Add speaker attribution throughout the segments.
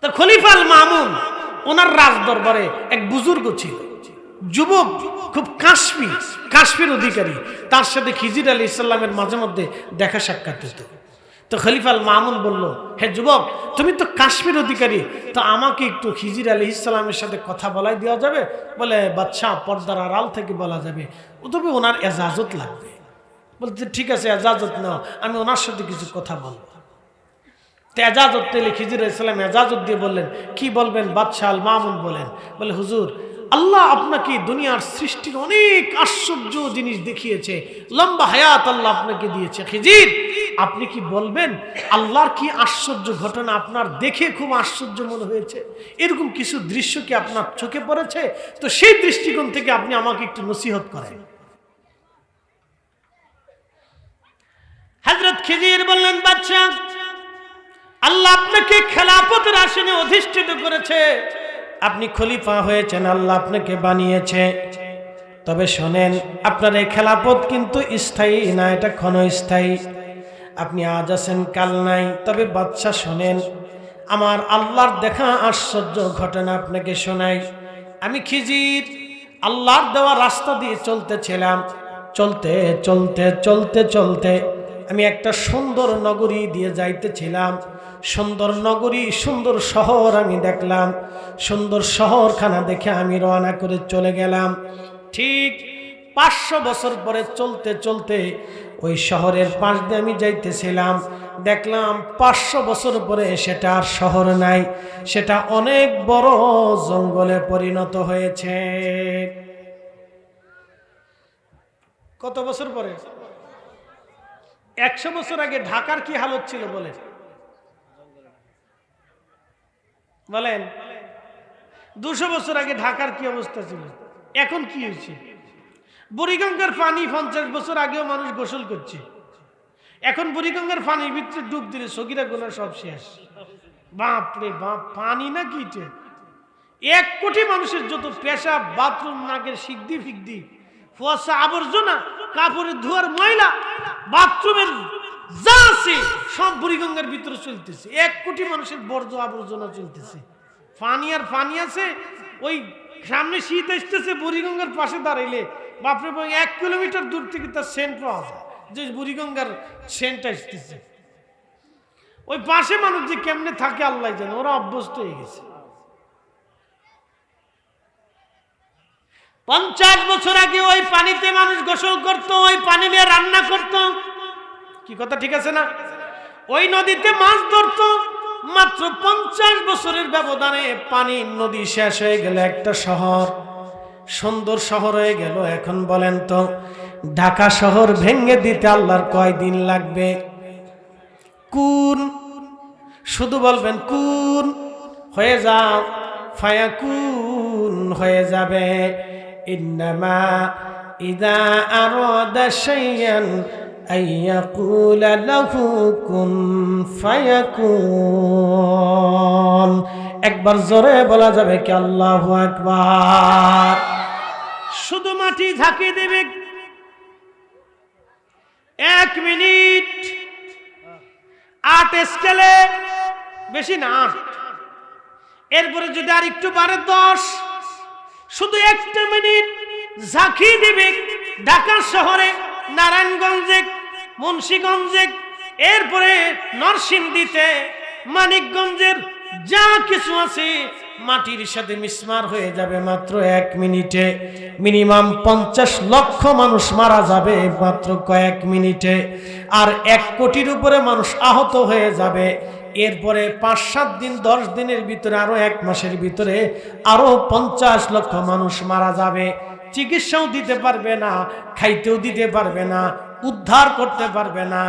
Speaker 1: তো খলিফা আল মামুন ওনার রাজ দরবারে এক বুজুর্গ ছিল, যুবক, খুব কাশ্মীর অধিকারী। তার সাথে খিজির আলাইহিস সালামের মাঝে মধ্যে দেখা সাক্ষাৎ হতো। তো খলিফা আল মামুন বলল, হে যুবক, তুমি তো কাশ্মীর অধিকারী, তো আমাকে একটু খিজির আলাইহিস সালামের সাথে কথা বলাই দেওয়া যাবে? বলে, বাদশাহ, পর্দার আড়াল থেকে বলা যাবে, তবে ওনার এজাজত লাগবে। বলতে, ঠিক আছে, এজাজত নাও, আমি ওনার সাথে কিছু কথা বলবো। তো এজাজত পেলে খিজির আলাইহিস সালাম এজাজত দিয়ে বললেন, কি বলবেন? বাদশাহ আল মামুন বলেন, বলে, হুজুর, আল্লাহ আপনাকে দুনিয়ার সৃষ্টির অনেক আশ্চর্য জিনিস দেখিয়েছে, লম্বা হায়াত আল্লাহ আপনাকে দিয়েছে। খিজির, আপনি কি বলবেন আল্লাহর কি আশ্চর্য ঘটনা আপনার দেখে খুব আশ্চর্য মনে হয়েছে? এরকম কিছু দৃশ্য কি আপনার চোখে পড়েছে? তো সেই দৃষ্টিকোণ থেকে আপনি আমাকে একটু নসিহত করেন। হযরত খিজির বললেন, বাদশা, আল্লাহ আপনাকে খেলাফতের আসনে অধিষ্ঠিত করেছে, আপনি খলিফা হয়েছেন, আল্লাহ আপনাকে বানিয়েছে। তবে শোনেন, আপনার এই খেলাফত কিন্তু স্থায়ী না, এটা ক্ষণস্থায়ী। আপনি আজ আছেন, কাল নাই। তবে বাদশা শোনেন, আমার আল্লাহর দেখা আশ্চর্য ঘটনা আপনাকে শোনাই। আমি খিজির আল্লাহর দেওয়া রাস্তা দিয়ে চলতেছিলাম, চলতে চলতে চলতে চলতে আমি একটা সুন্দর নগরী দিয়ে যাইতেছিলাম। সুন্দর নগরী, সুন্দর শহর আমি দেখলাম। সুন্দর শহরখানা দেখে আমি রওনা করে চলে গেলাম। ঠিক 500 বছর পরে চলতে চলতে ওই শহরের পাশ দিয়ে আমি যাইতেছিলাম। দেখলাম 500 বছর পরে সেটা আর শহর নাই, সেটা অনেক বড় জঙ্গলে পরিণত হয়েছে। কত বছর পরে? 100 বছর আগে ঢাকার কি হালত ছিল বলেন? বলেন 200 বছর আগে ঢাকার কি অবস্থা ছিল? এখন কি হয়েছে? বুড়িগঙ্গার পানি 50 বছর আগেও মানুষ গোসল করছে, এখন বুড়িগঙ্গার পানির ভিতরে ডুব দিলে সগীরা গুনাহ সব শেষ। বাপরে বাপ, পানি না কি? 1 কোটি মানুষের যত পেশাব, বাথরুম, নাকের সিদ্ধি ফিকদি, ফোয়াশা, আবর্জনা, কাপড়ের ধোয়ার ময়লা, বাথরুমের যা আছে সব বুড়িগঙ্গার ভিতরে চলতেছে। 1 কোটি মানুষের বর্জ্য আবর্জনা চলতেছে। পানি আর পানি আছে। ওই সামনে শীত আসতেছে, বুড়িগঙ্গার পাশে দাঁড়াইলে বাপরে বাপ 1 কিলোমিটার দূর থেকে তার সেন্ট পাওয়া যায়, যে বুড়িগঙ্গার সেন্ট আসতেছে। ওই পাশে মানুষ যে কেমনে থাকে আল্লাহ জানে, ওরা অভ্যস্ত হয়ে গেছে। 50 বছর আগে ওই পানিতে মানুষ গোসল করত, ওই পানি নিয়ে রান্না করত। কি কথা ঠিক আছে না? ওই নদীতে মাছ ধরত। মাত্র 50 বছরের ব্যবধানে পানি, নদী শেষ হয়ে গেল, একটা শহর, সুন্দর শহর হয়ে গেল। এখন বলেন তো, ঢাকা শহর ভেঙে দিতে আল্লাহর কয়দিন লাগবে? কুন, শুধু বলবেন কুন, হয়ে যাও, ফায়াকুন, হয়ে যাবে। ইন্নামা ইযা আরাদা শাইআন আইয়াকুলা লাহু কুন ফায়াকুন। একবার জোরে বলা যাবে কি আল্লাহু আকবার? শুধু মাটি ঝাঁকিয়ে দেবে 1 মিনিট, 8 স্কেলে, বেশি না 8। এরপরে যদি আর একটু বাড়ে 10, শুধু 1 মিনিট ঝাঁকিয়ে দেবে ঢাকা শহরে, নারায়ণগঞ্জে, মুন্সিগঞ্জে, এরপরে নরসিংদীতে, মানিকগঞ্জের যা কিছু আছে মাটির সাথে মিসমার হয়ে যাবে মাত্র 1 মিনিটে। মিনিমাম 50 লক্ষ মানুষ মারা যাবে মাত্র কয়েক মিনিটে, আর 1 কোটির উপরে মানুষ আহত হয়ে যাবে। এরপরে 5-7 দিন, 10 দিনের ভিতরে, আরো 1 মাসের ভিতরে আরো 50 লক্ষ মানুষ মারা যাবে। চিকিৎসাও দিতে পারবে না, খাইতেও দিতে পারবে না, উদ্ধার করতে পারবে না।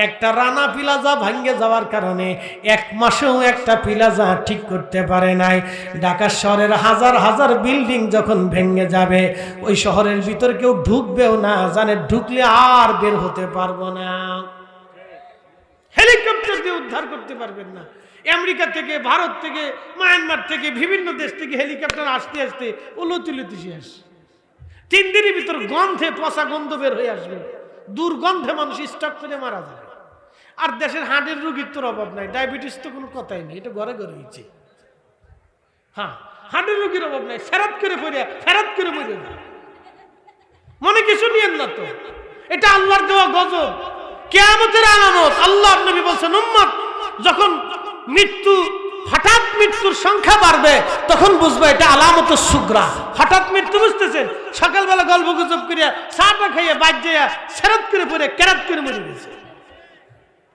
Speaker 1: একটা রানা প্লাজা ভাঙ্গে যাওয়ার কারণে 1 মাসেও একটা প্লাজা ঠিক করতে পারে নাই। ঢাকা শহরের হাজার হাজার বিল্ডিং যখন ভেঙে যাবে, ওই শহরের ভিতর কেউ ঢুকবেও না, জানে ঢুকলে আর বের হতে পারবো না। হেলিকপ্টার দিয়ে উদ্ধার করতে পারবেন না। আমেরিকা থেকে, ভারত থেকে, মায়ানমার থেকে, বিভিন্ন দেশ থেকে হেলিকপ্টার আসতে আসতে উলুতুলুতি শেষ। 3 দিনের ভিতর গন্ধে, পচা গন্ধ বের হয়ে আসবে, দুর্গন্ধে মানুষ স্ট্রোক করে মারা যাবে। আর দেশের হার্টের রোগীর তোর অভাব নাই, ডায়াবেটিস তো কোনো কথাই নেই, এটা ঘরে ঘরে হয়েছে। হ্যাঁ, হার্টের রোগীর অভাব নাই, ফেরত করে পড়ে যায়। মনে কিছু নিয়েন না তো, এটা আল্লাহর দেওয়া গজব, কিয়ামতের আলামত। আল্লাহর নবী বলছেন, উম্মত যখন হঠাৎ মৃত্যুর সংখ্যা বাড়বে তখন বুঝবে এটা আলামতের সুগরা। হঠাৎ মৃত্যু বুঝতেছেন, সকালবেলা গল্প গুজব করিয়া চাটা খাইয়া বাদ যাইয়া ফেরত করে পড়ে কেরাত করে মরে গেছে।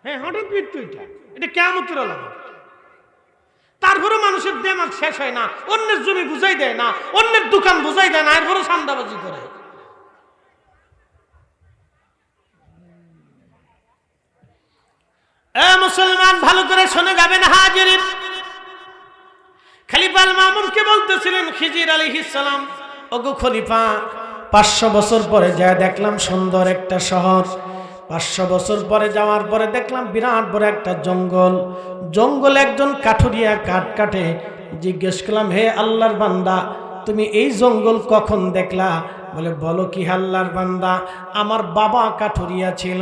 Speaker 1: হ্যাঁ, হঠাৎ মৃত্যু, এটা কিয়ামতের আলামত। তারপরে মানুষের দেমাগ শেষ হয় না, অন্যের জমি বুঝাই দেয় না, অন্যের দোকান বুঝাই দেয় না, এরপরে সান্দাবাজি করে। মুসলমান ভালো করে শুনে যাবেন হাজিরিন। খলিফা আল মামুনকে বলতেছিলেন খিজির আলাইহিস সালাম, ওগো খলিফা, 500 বছর পরে যা দেখলাম সুন্দর একটা শহর। 500 বছর পরে যাওয়ার পরে দেখলাম বিরাট বড় একটা জঙ্গল। একজন কাঠুরিয়া কাঠ কাটে। জিজ্ঞেস করলাম, হে আল্লাহর বান্দা, তুমি এই জঙ্গল কখন দেখলা? বলে, বলো কি আল্লাহর বান্দা, আমার বাবা কাঠুরিয়া ছিল,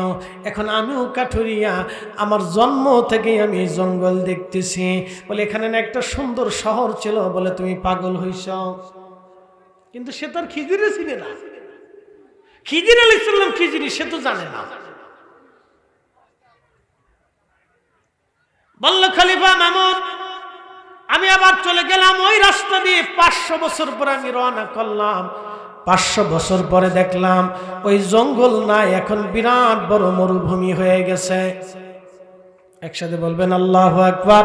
Speaker 1: এখন আমিও কাঠুরিয়া, আমার জন্ম থেকেই আমি এই জঙ্গল দেখতেছি। বলে, এখানে না একটা সুন্দর শহর ছিল। বলে, তুমি পাগল হইছ? কিন্তু সে তো আর খিজিরে ছিল না। খিজির আলাইহিস সালাম খিজিরি, সে তো জানে না। বলল খলিফা মামুন, আমি আবার চলে গেলাম ওই রাস্তা দিয়ে। 500 বছর পরে আমি রওনা করলাম। 500 বছর পরে দেখলাম ওই জঙ্গল নাই, এখন বিরাট বড় মরুভূমি হয়ে গেছে। একসাথে বলবেন আল্লাহু আকবার।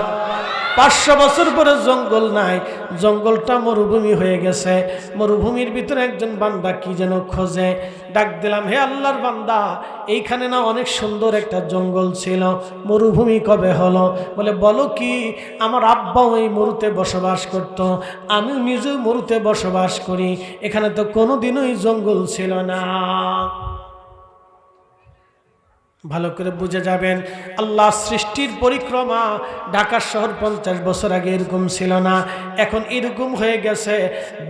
Speaker 1: 500 বছর পরে জঙ্গল নাই, জঙ্গলটা মরুভূমি হয়ে গেছে। মরুভূমির ভিতরে একজন বান্দা কি যেন খোঁজে। ডাক দিলাম, হে আল্লাহর বান্দা, এইখানে না অনেক সুন্দর একটা জঙ্গল ছিল, মরুভূমি কবে হলো? বলে, বলো কি, আমার আব্বাও এই মরুতে বসবাস করত, আমিও নিজেও মরুতে বসবাস করি, এখানে তো কোনোদিনই জঙ্গল ছিল না। ভালো করে বুঝে যাবেন, আল্লাহ সৃষ্টির পরিক্রমা। ঢাকা শহর 50 বছর আগে এরকম ছিল না, এখন এরকম হয়ে গেছে।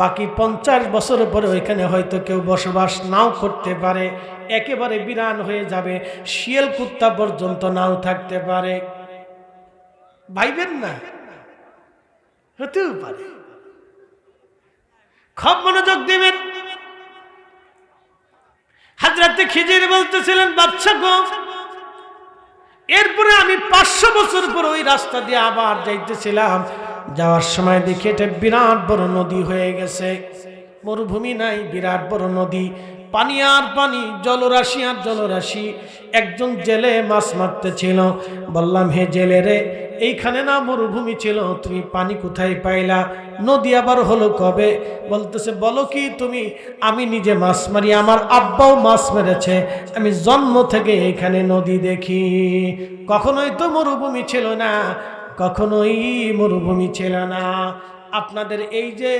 Speaker 1: বাকি 50 বছর পরে ওইখানে হয়তো কেউ বসবাস নাও করতে পারে, একেবারে বিরান হয়ে যাবে, শিয়াল কুত্তা পর্যন্ত নাও থাকতে পারে। ভাইবেন না, হতেও পারে। খুব মনোযোগ দিবেন। হযরত খিজির বলতেছিলেন, বাদশা গো, এরপরে আমি 500 বছর পর ওই রাস্তা দিয়ে আবার যাইতেছিলাম। যাওয়ার সময় দেখি এটা বিরাট বড় নদী হয়ে গেছে, মরুভূমি নাই, বিরাট বড় নদী, পানি আর পানি, জলরাশি আর জলরাশি। একজন জেলে মাছ মারতেছিল। বললাম, হে জেলে রে, এইখানে না মরুভূমি ছিল, তুমি পানি কোথায় পাইলা? নদী আবার হলো কবে? বলতেছে, বলো কি তুমি, আমি নিজে মাছ মারি, আমার আব্বাও মাছ মেরেছে, আমি জন্ম থেকে এখানে নদী দেখি। কখনোই তো মরুভূমি ছিল না, কখনোই মরুভূমি ছিল না। আপনাদের এই যে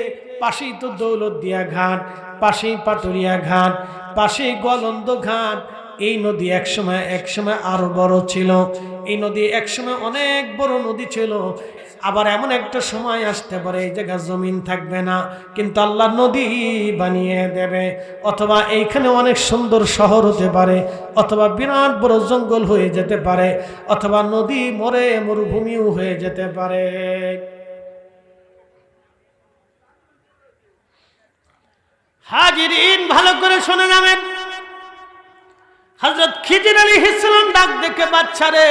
Speaker 1: পাশেই তো দৌলতদিয়া ঘাট, পাশেই পাটুরিয়া ঘাট, পাশেই গোয়ালন্দ ঘাট। এই নদী একসময় আরো বড় ছিল। এই নদী একসময় অনেক বড় নদী ছিল। আবার এমন একটা সময় আসতে পারে এই জায়গা জমিন থাকবে না, কিন্তু আল্লাহ নদী বানিয়ে দেবে। অথবা এইখানে অনেক সুন্দর শহর হতে পারে, অথবা বিরাট বড় জঙ্গল হয়ে যেতে পারে, অথবা নদী মরে মরুভূমিও হয়ে যেতে পারে। হাজিরিন, ভালো করে শুনে যাবেন। হযরত খিজির আলাইহিস সালাম ডাক দেখে, বাচ্চা রে,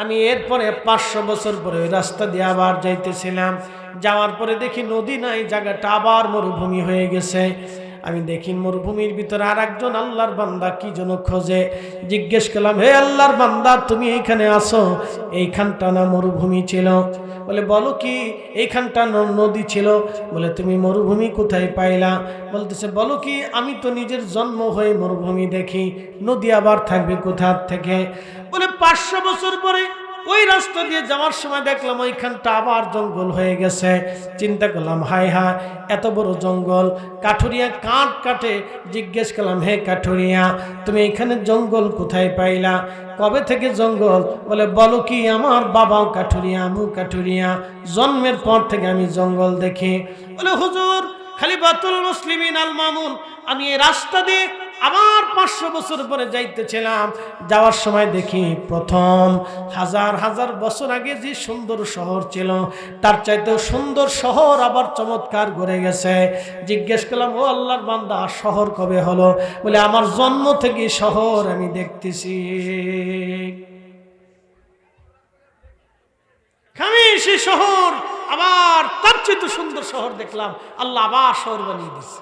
Speaker 1: আমি এরপরে 500 বছর পরে ওই রাস্তা দিয়ে আবার যাইতেছিলাম। যাওয়ার পরে দেখি নদী নাই, জায়গাটা আবার মরুভূমি হয়ে গেছে। আমি দেখি মরুভূমির ভিতরে আর একজন আল্লাহর বান্দা কি যেন খোঁজে। জিজ্ঞেস করলাম, হে আল্লাহর বান্দা, তুমি এইখানে আসো, এইখানটা না মরুভূমি ছিল? বলে, বলো কি, এইখানটা নদী ছিল। বলে, তুমি মরুভূমি কোথায় পাইলা? বলতেছে, বলো কি, আমি তো নিজের জন্ম হয়ে মরুভূমি দেখি, নদী আবার থাকবে কোথা থেকে? বলে, 500 বছর পরে ওই রাস্তা দিয়ে যাওয়ার সময় দেখলাম ওইখানটা আবার জঙ্গল হয়ে গেছে। চিন্তা করলাম, হায় হায়, এত বড় জঙ্গল। কাঠুরিয়া কাঠ কাটে। জিজ্ঞেস করলাম, হে কাঠুরিয়া, তুমি এখানে জঙ্গল কোথায় পাইলা? কবে থেকে জঙ্গল? বলে, বলো কি, আমার বাবাও কাঠুরিয়া, আমিও কাঠুরিয়া, জন্মের পর থেকে আমি জঙ্গল দেখি। বলে, হুজুর খলিফাতুল মুসলিমিন আল মামুন, আমি এই রাস্তা দিয়ে আবার 500 বছর পরে যাইতেছিলাম, যাওয়ার সময় দেখি প্রথম হাজার হাজার বছর আগে যে সুন্দর শহর ছিল তার চাইতেও সুন্দর শহর আবার চমৎকার গড়ে গেছে। জিজ্ঞেস করলাম, ও আল্লাহর বান্দা, শহর কবে হলো? বলে, আমার জন্ম থেকে শহর আমি দেখতেছি। আমি সেই শহর আবার তার চাইতে সুন্দর শহর দেখলাম। আল্লাহ আবার শহর বানিয়ে দিচ্ছে।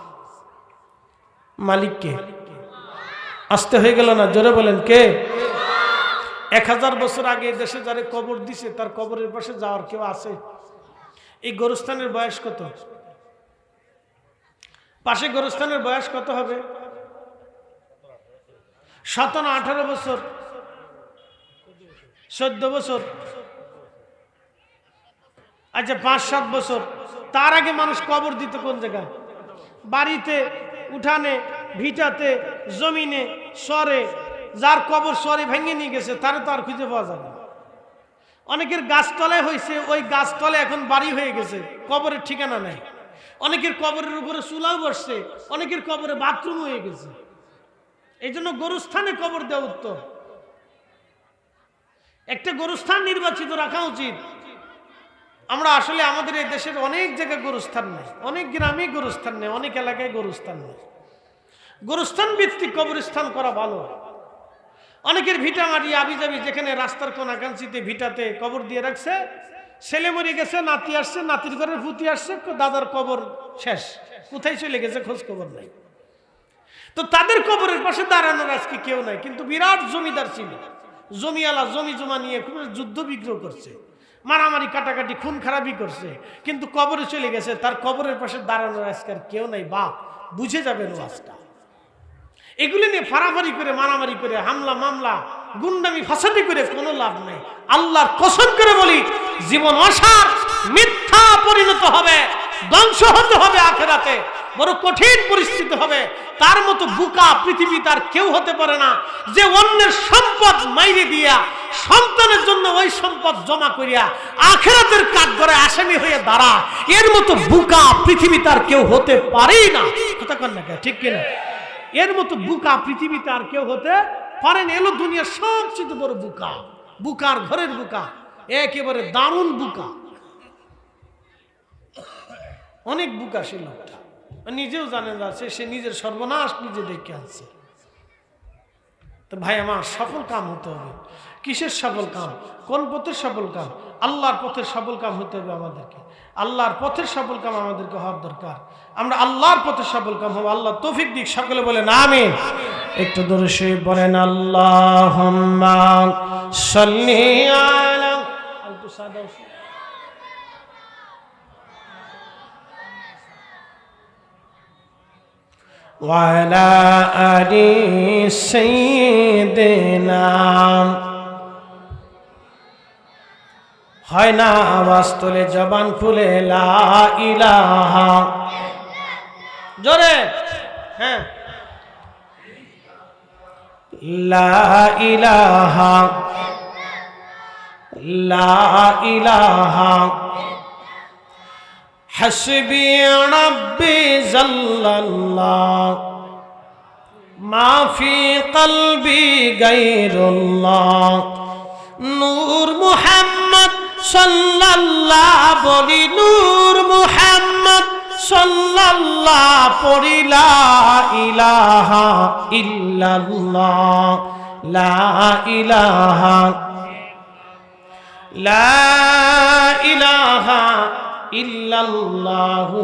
Speaker 1: মালিককে আসতে হয়ে গেল না? জোরে বলেন কে? 1000 বছর আগে দেশে যারে কবর দিছে তার কবরের পাশে যাওয়ার কেউ আছে? এই গোরস্থানের বয়স কত? পাশে গোরস্থানের বয়স কত হবে? 17, 18 বছর, 14 বছর, আচ্ছা 5-7 বছর। তার আগে মানুষ কবর দিত কোন জায়গায়? বাড়িতে, উঠানে, ভিটাতে, জমিনে, সরে। যার কবর সরে ভেঙে নিয়ে গেছে তারা তো আর খুঁজে পাওয়া যাবে না। অনেকের গাছতলায় হয়েছে, ওই গাছতলে এখন বাড়ি হয়ে গেছে, কবরের ঠিকানা নাই। অনেকের কবরের উপরে চুলাও বসছে, অনেকের কবরে বাথরুম হয়ে গেছে। এই জন্য গোরস্থানে কবর দেওয়া উত্তম। একটা গোরস্থান নির্বাচিত রাখা উচিত। আমরা আসলে আমাদের এই দেশের অনেক জায়গায় গোরস্থান নেই, অনেক গ্রামে গোরস্থান নেই, অনেক এলাকায় গোরস্থান নেই। গোরস্থান ভিত্তিক কবরস্থান করা ভালো। অনেকের ভিটা মাটি আবিজাবি, যেখানে রাস্তার কোনাকাঞ্চিতে ভিটাতে কবর দিয়ে রাখছে, ছেলে মরে গেছে, নাতি আসছে, নাতির ঘরের পুতি আসছে, দাদার কবর শেষ, কোথায় চলে গেছে খোঁজ খবর নাই। তো তাদের কবরের পাশে দাঁড়ানোর আজকে কেউ নাই। কিন্তু বিরাট জমিদার ছিল, জমিওয়ালা, জমি জমা নিয়ে খুব যুদ্ধ বিগ্রহ করছে, মারামারি কাটাকাটি খুন খারাপি করছে, কিন্তু কবরে চলে গেছে, তার কবরের পাশে দাঁড়ানোর আজকাল কেউ নাই। বাপ বুঝে যাবেন ওয়াজটা। এগুলি নিয়ে ফাড়াফাড়ি করে, মারামারি করে, হামলা মামলা, গুন্ডামি ফাসাদি করে কোনো লাভ নেই। আল্লাহর কসম করে বলি, জীবন অসার, মিথ্যা পরিণত হবে, ধ্বংস হতে হবে আখিরাতে। বড় কঠিন পরিস্থিতি হবে। তার মতো বুকা পৃথিবীতে আর কেউ হতে পারে না, যে অন্যের সম্পদ মাইরে দিয়া সন্তানের জন্য ওই সম্পদ জমা করিয়া আখিরাতের কাঠগড়ায় আসামি হয়ে দাঁড়া। এর মতো বুকা পৃথিবীতে আর কেউ হতে পারেই না। কথা কন না, ঠিক কিনা? এর মতো বুকা পৃথিবীতে আর কেউ হতে পারেন। এলো দুনিয়ার সবচেয়ে বড় বুকা, বুকার ঘরের বুকা, একেবারে দারুণ বুকা। অনেক বুকা সে লোকটা, নিজেও জানেন আছে, সে নিজের সর্বনাশ নিজে ডেকে আনছে। তো ভাই আমার, সফল কাম হতে হবে। কিসের সফল কাম? কোন পথের সফল কাম? আল্লাহর পথের সফল কাম হতে হবে আমাদেরকে। আল্লাহর পথের সফল কাম আমাদেরকে হওয়ার দরকার। আমরা আল্লাহর পথের সফল কাম হবো। আল্লাহ তৌফিক দিক। সকলে বলেন আমিন। একটু দূরে সে বলেন আল্লাহুম্মা সাল্লি আলা। একটু সাদা ওয়ালা আলি সাইয়্যিদিনা। হয় না আওয়াজ তোলে, জবান খুলে লা ইলাহা, জোরে, হ্যাঁ, লা ইলাহা, লা ইলাহা হাসবি রাব্বি জাল্লাল্লাহ মা ফি কলবি গায়রুল্লাহ। নূর মুহাম্মদ সাল্লাল্লাহ বলি, নূর মুহাম্মদ সাল্লাল্লাহ পড়ি, লা ইলাহা ইল্লাল্লাহ, লা ইলাহা, লা ইলাহা ইল্লাল্লাহু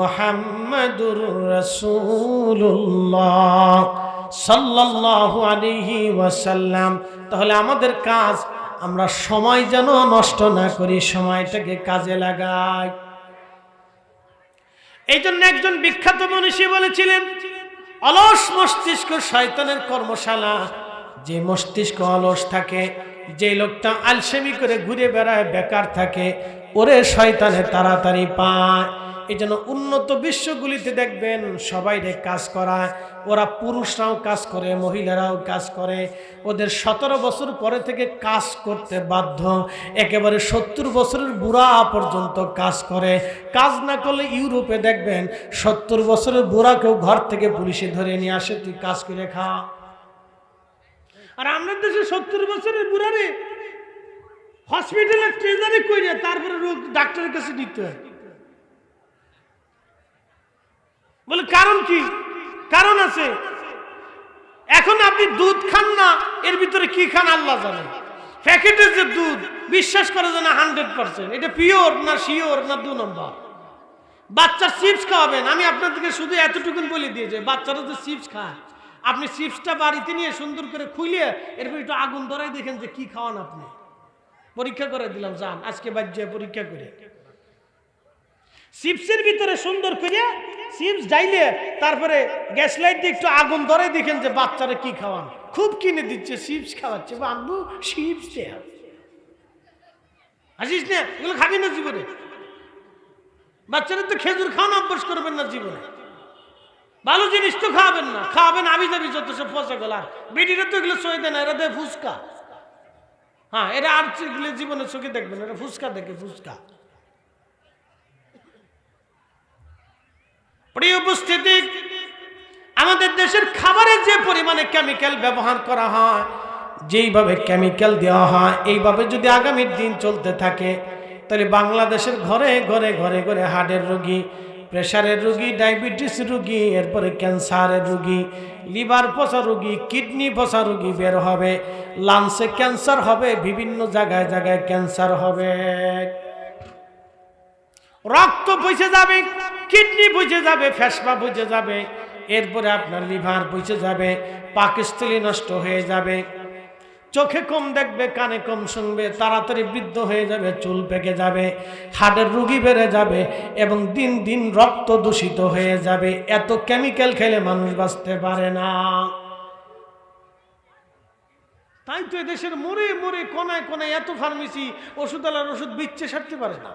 Speaker 1: মুহাম্মাদুর রাসূলুল্লাহ সাল্লাল্লাহু আলাইহি ওয়াসাল্লাম। তাহলে আমাদের কাজ, আমরা সময় যেন নষ্ট না করি, সময়টাকে কাজে লাগাই। এই জন্য একজন বিখ্যাত মনীষী বলেছিলেন, অলস মস্তিষ্ক শয়তানের কর্মশালা। যে মস্তিষ্ক অলস থাকে, যে লোকটা আলসেমি করে ঘুরে বেড়ায়, বেকার থাকে, ওরে শয়তানে তাড়াতাড়ি পায়। এই জন্য উন্নত বিশ্বগুলিতে দেখবেন সবাই কাজ করায়, ওরা পুরুষরাও কাজ করে, মহিলারাও কাজ করে। ওদের 17 বছর পরে থেকে কাজ করতে বাধ্য, একেবারে 70 বছরের বুড়া পর্যন্ত কাজ করে। কাজ না করলে ইউরোপে দেখবেন 70 বছরের বুড়াকেও ঘর থেকে পুলিশে ধরে নিয়ে আসে, তুই কাজ করে খা। আর আমাদের দেশে 70 বছরের বুড়ারে হসপিটালে ট্রেজারি করে তারপরে রোগ ডাক্তারের কাছে নিতে হয়। বলে কারণ কি? কারণ আছে। এখন আপনি দুধ খান না, এর ভিতরে কি খান আল্লাহ জানে। প্যাকেটের যে দুধ বিশ্বাস করে যে না 100% এটা পিওর না শিওর না 2 নম্বর। বাচ্চার চিপস খাওয়াবেন, আমি আপনাদেরকে শুধু এতটুকুন বলে দিয়েছি, বাচ্চারা যে চিপস খায়, আপনি চিপসটা বাড়িতে নিয়ে সুন্দর করে খুলে এরপর একটু আগুন ধরাই দেখেন যে কি খাওয়ান। আপনি পরীক্ষা করে দিলাম, যান আজকে বাজ্যে পরীক্ষা করে চিপসের ভিতরে সুন্দর করে চিপস যাইলে তারপরে গ্যাস লাইট দিয়ে একটু আগুন ধরে দেখেন যে বাচ্চারা কি খাওয়ান। খুব কিনে দিচ্ছে, চিপস খাওয়াচ্ছে, আনবো চিপস আসিস না, এগুলো খাবি না জীবনে। বাচ্চারা তো খেজুর খাওয়ানো অভ্যাস করবেন না জীবনে, ভালো জিনিস তো খাওয়াবেন না, খাওয়াবেন আবি যাবি যত সব পচা গলা। বেটিরা তো এগুলো চয়ে দেয় না, এরা দেয় ফুচকা। হ্যাঁ, এরা আর জীবনে চোখে দেখবেন, এরা ফুচকা দেখে, ফুচকা। প্রিয় উপস্থিতি, আমাদের দেশের খাবারে যে পরিমাণে কেমিক্যাল ব্যবহার করা হয়, যেইভাবে কেমিক্যাল দেওয়া হয়, এইভাবে যদি আগামীর দিন চলতে থাকে তাহলে বাংলাদেশের ঘরে ঘরে ঘরে ঘরে হার্টের রোগী, প্রেশারের রোগী, ডায়াবেটিস রোগী, এরপরে ক্যান্সারের রোগী, লিভার পচা রোগী, কিডনি পচা রোগী বের হবে, লাংসে ক্যান্সার হবে, বিভিন্ন জায়গায় জায়গায় ক্যান্সার হবে, রক্ত পচে যাবে, কিডনি পচে যাবে, ফেসপা পচে যাবে, এরপরে আপনার লিভার পচে যাবে, পাকস্থলী নষ্ট হয়ে যাবে, চোখে কম দেখবে, কানে কম শুনবে, তাড়াতাড়ি বৃদ্ধ হয়ে যাবে, চুল পেকে যাবে, হার্টের রোগী বেড়ে যাবে এবং দিন দিন রক্ত দূষিত হয়ে যাবে। এত কেমিক্যাল খেলে মানুষ বাঁচতে পারে না। তাই তো এদেশের মোড়ে মোড়ে কোনায় কোনায় এত ফার্মেসি, ওষুধওয়ালার ওষুধ বিচ্ছে সারতে পারে না।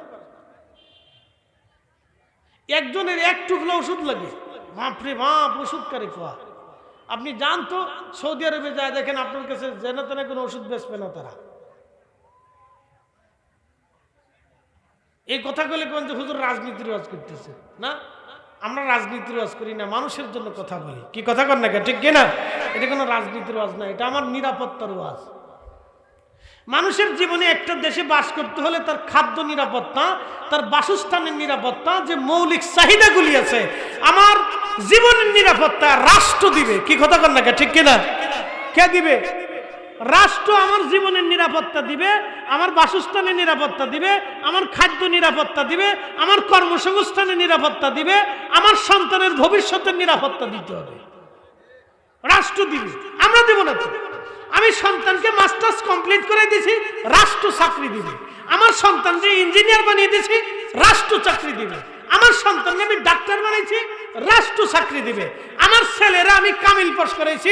Speaker 1: একজনের এক টুকরা ওষুধ লাগে, বাপরে বাপ, ওষুধ কারে খোয়া। আপনি যান তো সৌদি আরবে যায় দেখেন, আপনার কাছে জেনা তেনা কোনো ওষুধ বেচবে না তারা। এই কথাগুলো কোন যে হুজুর রাজনীতির ওয়াজ করতেছে না, আমরা রাজনীতির ওয়াজ করি না, মানুষের জন্য কথা বলি। কি কথা কর না, ঠিক কিনা? এটা কোনো রাজনীতির ওয়াজ না, এটা আমার নিরাপত্তার ওয়াজ। মানুষের জীবনে একটা দেশে বাস করতে হলে তার খাদ্য নিরাপত্তা, তার বাসস্থানের নিরাপত্তা, যে মৌলিক চাহিদাগুলি আছে, আমার জীবনের নিরাপত্তা রাষ্ট্র দিবে। কি কথা কর না, ঠিক কিনা? কে দিবে? রাষ্ট্র আমার জীবনের নিরাপত্তা দিবে, আমার বাসস্থানের নিরাপত্তা দিবে, আমার খাদ্য নিরাপত্তা দিবে, আমার কর্মসংস্থানের নিরাপত্তা দিবে, আমার সন্তানের ভবিষ্যতের নিরাপত্তা দিতে হবে, রাষ্ট্র দিবে, আমরা দেব না তো। আমি সন্তানকে মাস্টার্স কমপ্লিট করে দিয়েছি, রাষ্ট্র চাকরি দিবে। আমার সন্তানকে ইঞ্জিনিয়ার বানিয়ে দিয়েছি, রাষ্ট্র চাকরি দিবে। আমার সন্তানকে আমি ডাক্তার বানিয়েছি, রাষ্ট্র চাকরি দিবে। আমার ছেলেরা আমি কামিল পাস করেছি,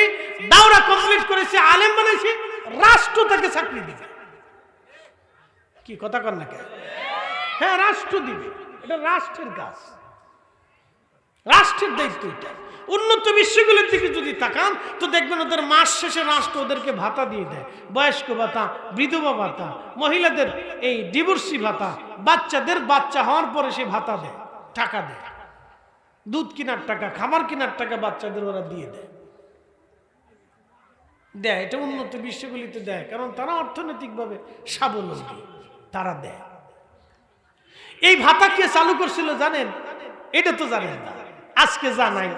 Speaker 1: দাওরা কমপ্লিট করেছি, আলেম বানিয়েছি, রাষ্ট্র তাকে চাকরি দিবে। কি কথা কর না কে? হ্যাঁ, রাষ্ট্র দিবে, এটা রাষ্ট্রের কাজ, রাষ্ট্রের দায়িত্ব এটা। উন্নত বিশ্বগুলোর দিকে যদি তাকান তো দেখবেন ওদের মাস শেষে রাষ্ট্র ওদেরকে ভাতা দিয়ে দেয়, বয়স্ক ভাতা, বিধবা ভাতা, মহিলাদের এই ডিভোর্সি ভাতা, বাচ্চাদের বাচ্চা হওয়ার পরে সে ভাতা দেয়, টাকা দেয়, দুধ কেনার টাকা, খাবার কেনার টাকা বাচ্চাদের ওরা দিয়ে দেয়। এটা উন্নত বিশ্বগুলিতে দেয়, কারণ তারা অর্থনৈতিকভাবে স্বাবলম্বী, তারা দেয়। এই ভাতা কে চালু করছিল জানেন? এটা তো জানেন না, আজকে জানাই।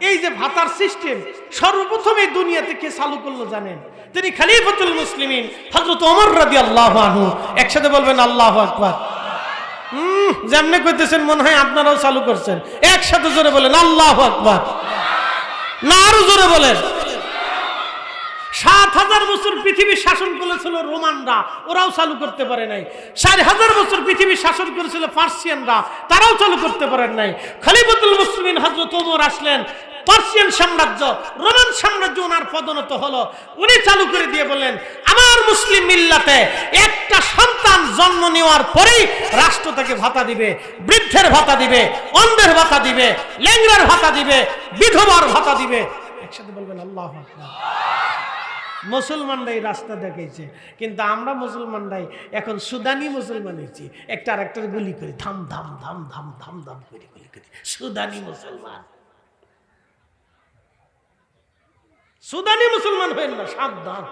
Speaker 1: এই যে ভাতার সিস্টেম সর্বপ্রথম এই দুনিয়াতে কে চালু করলো জানেন? তিনি খলিফাতুল মুসলিমিন হযরত ওমর রাদিয়াল্লাহু আনহু। একসাথে বলবেন আল্লাহু আকবার। যেমনে কইতেছেন মনে হয় আপনারাও চালু করছেন। একসাথে জোরে বলেন আল্লাহু আকবার। না, আরো জোরে বলেন। ৭,০০০ বছর পৃথিবী শাসন করেছিল রোমানরা, ওরাও চালু করতে পারে নাই। ৪,০০০ বছর পৃথিবী শাসন করেছিল পার্সিয়ানরা, তারাও চালু করতে পারেন নাই। খলিফাতুল মুসলিমিন হযরত ওমর আসলেন, পার্সিয়ান সাম্রাজ্য, রোমান সাম্রাজ্য ওনার পদোন্নত হলো। উনি চালু করে দিয়ে বললেন, আমার মুসলিম মিল্লাতে একটা সন্তান জন্ম নেওয়ার পরেই রাষ্ট্র তাকে ভাতা দিবে, বৃদ্ধের ভাতা দিবে, অন্ধের ভাতা দিবে, ল্যাংড়ার ভাতা দিবে, বিধবার ভাতা দিবে। একসাথে বলবেন আল্লাহু আকবার। মুসলমানরাই রাস্তা দেখাইছে, কিন্তু আমরা মুসলমানরাই এখন সুদানি মুসলমান হয়েছি। একটা আর একটার গুলি করি, ধাম ধাম ধাম ধাম ধাম ধাম করে গুলি করি। সুদানি মুসলমান, সুদানি মুসলমান হইল না, সাবধান।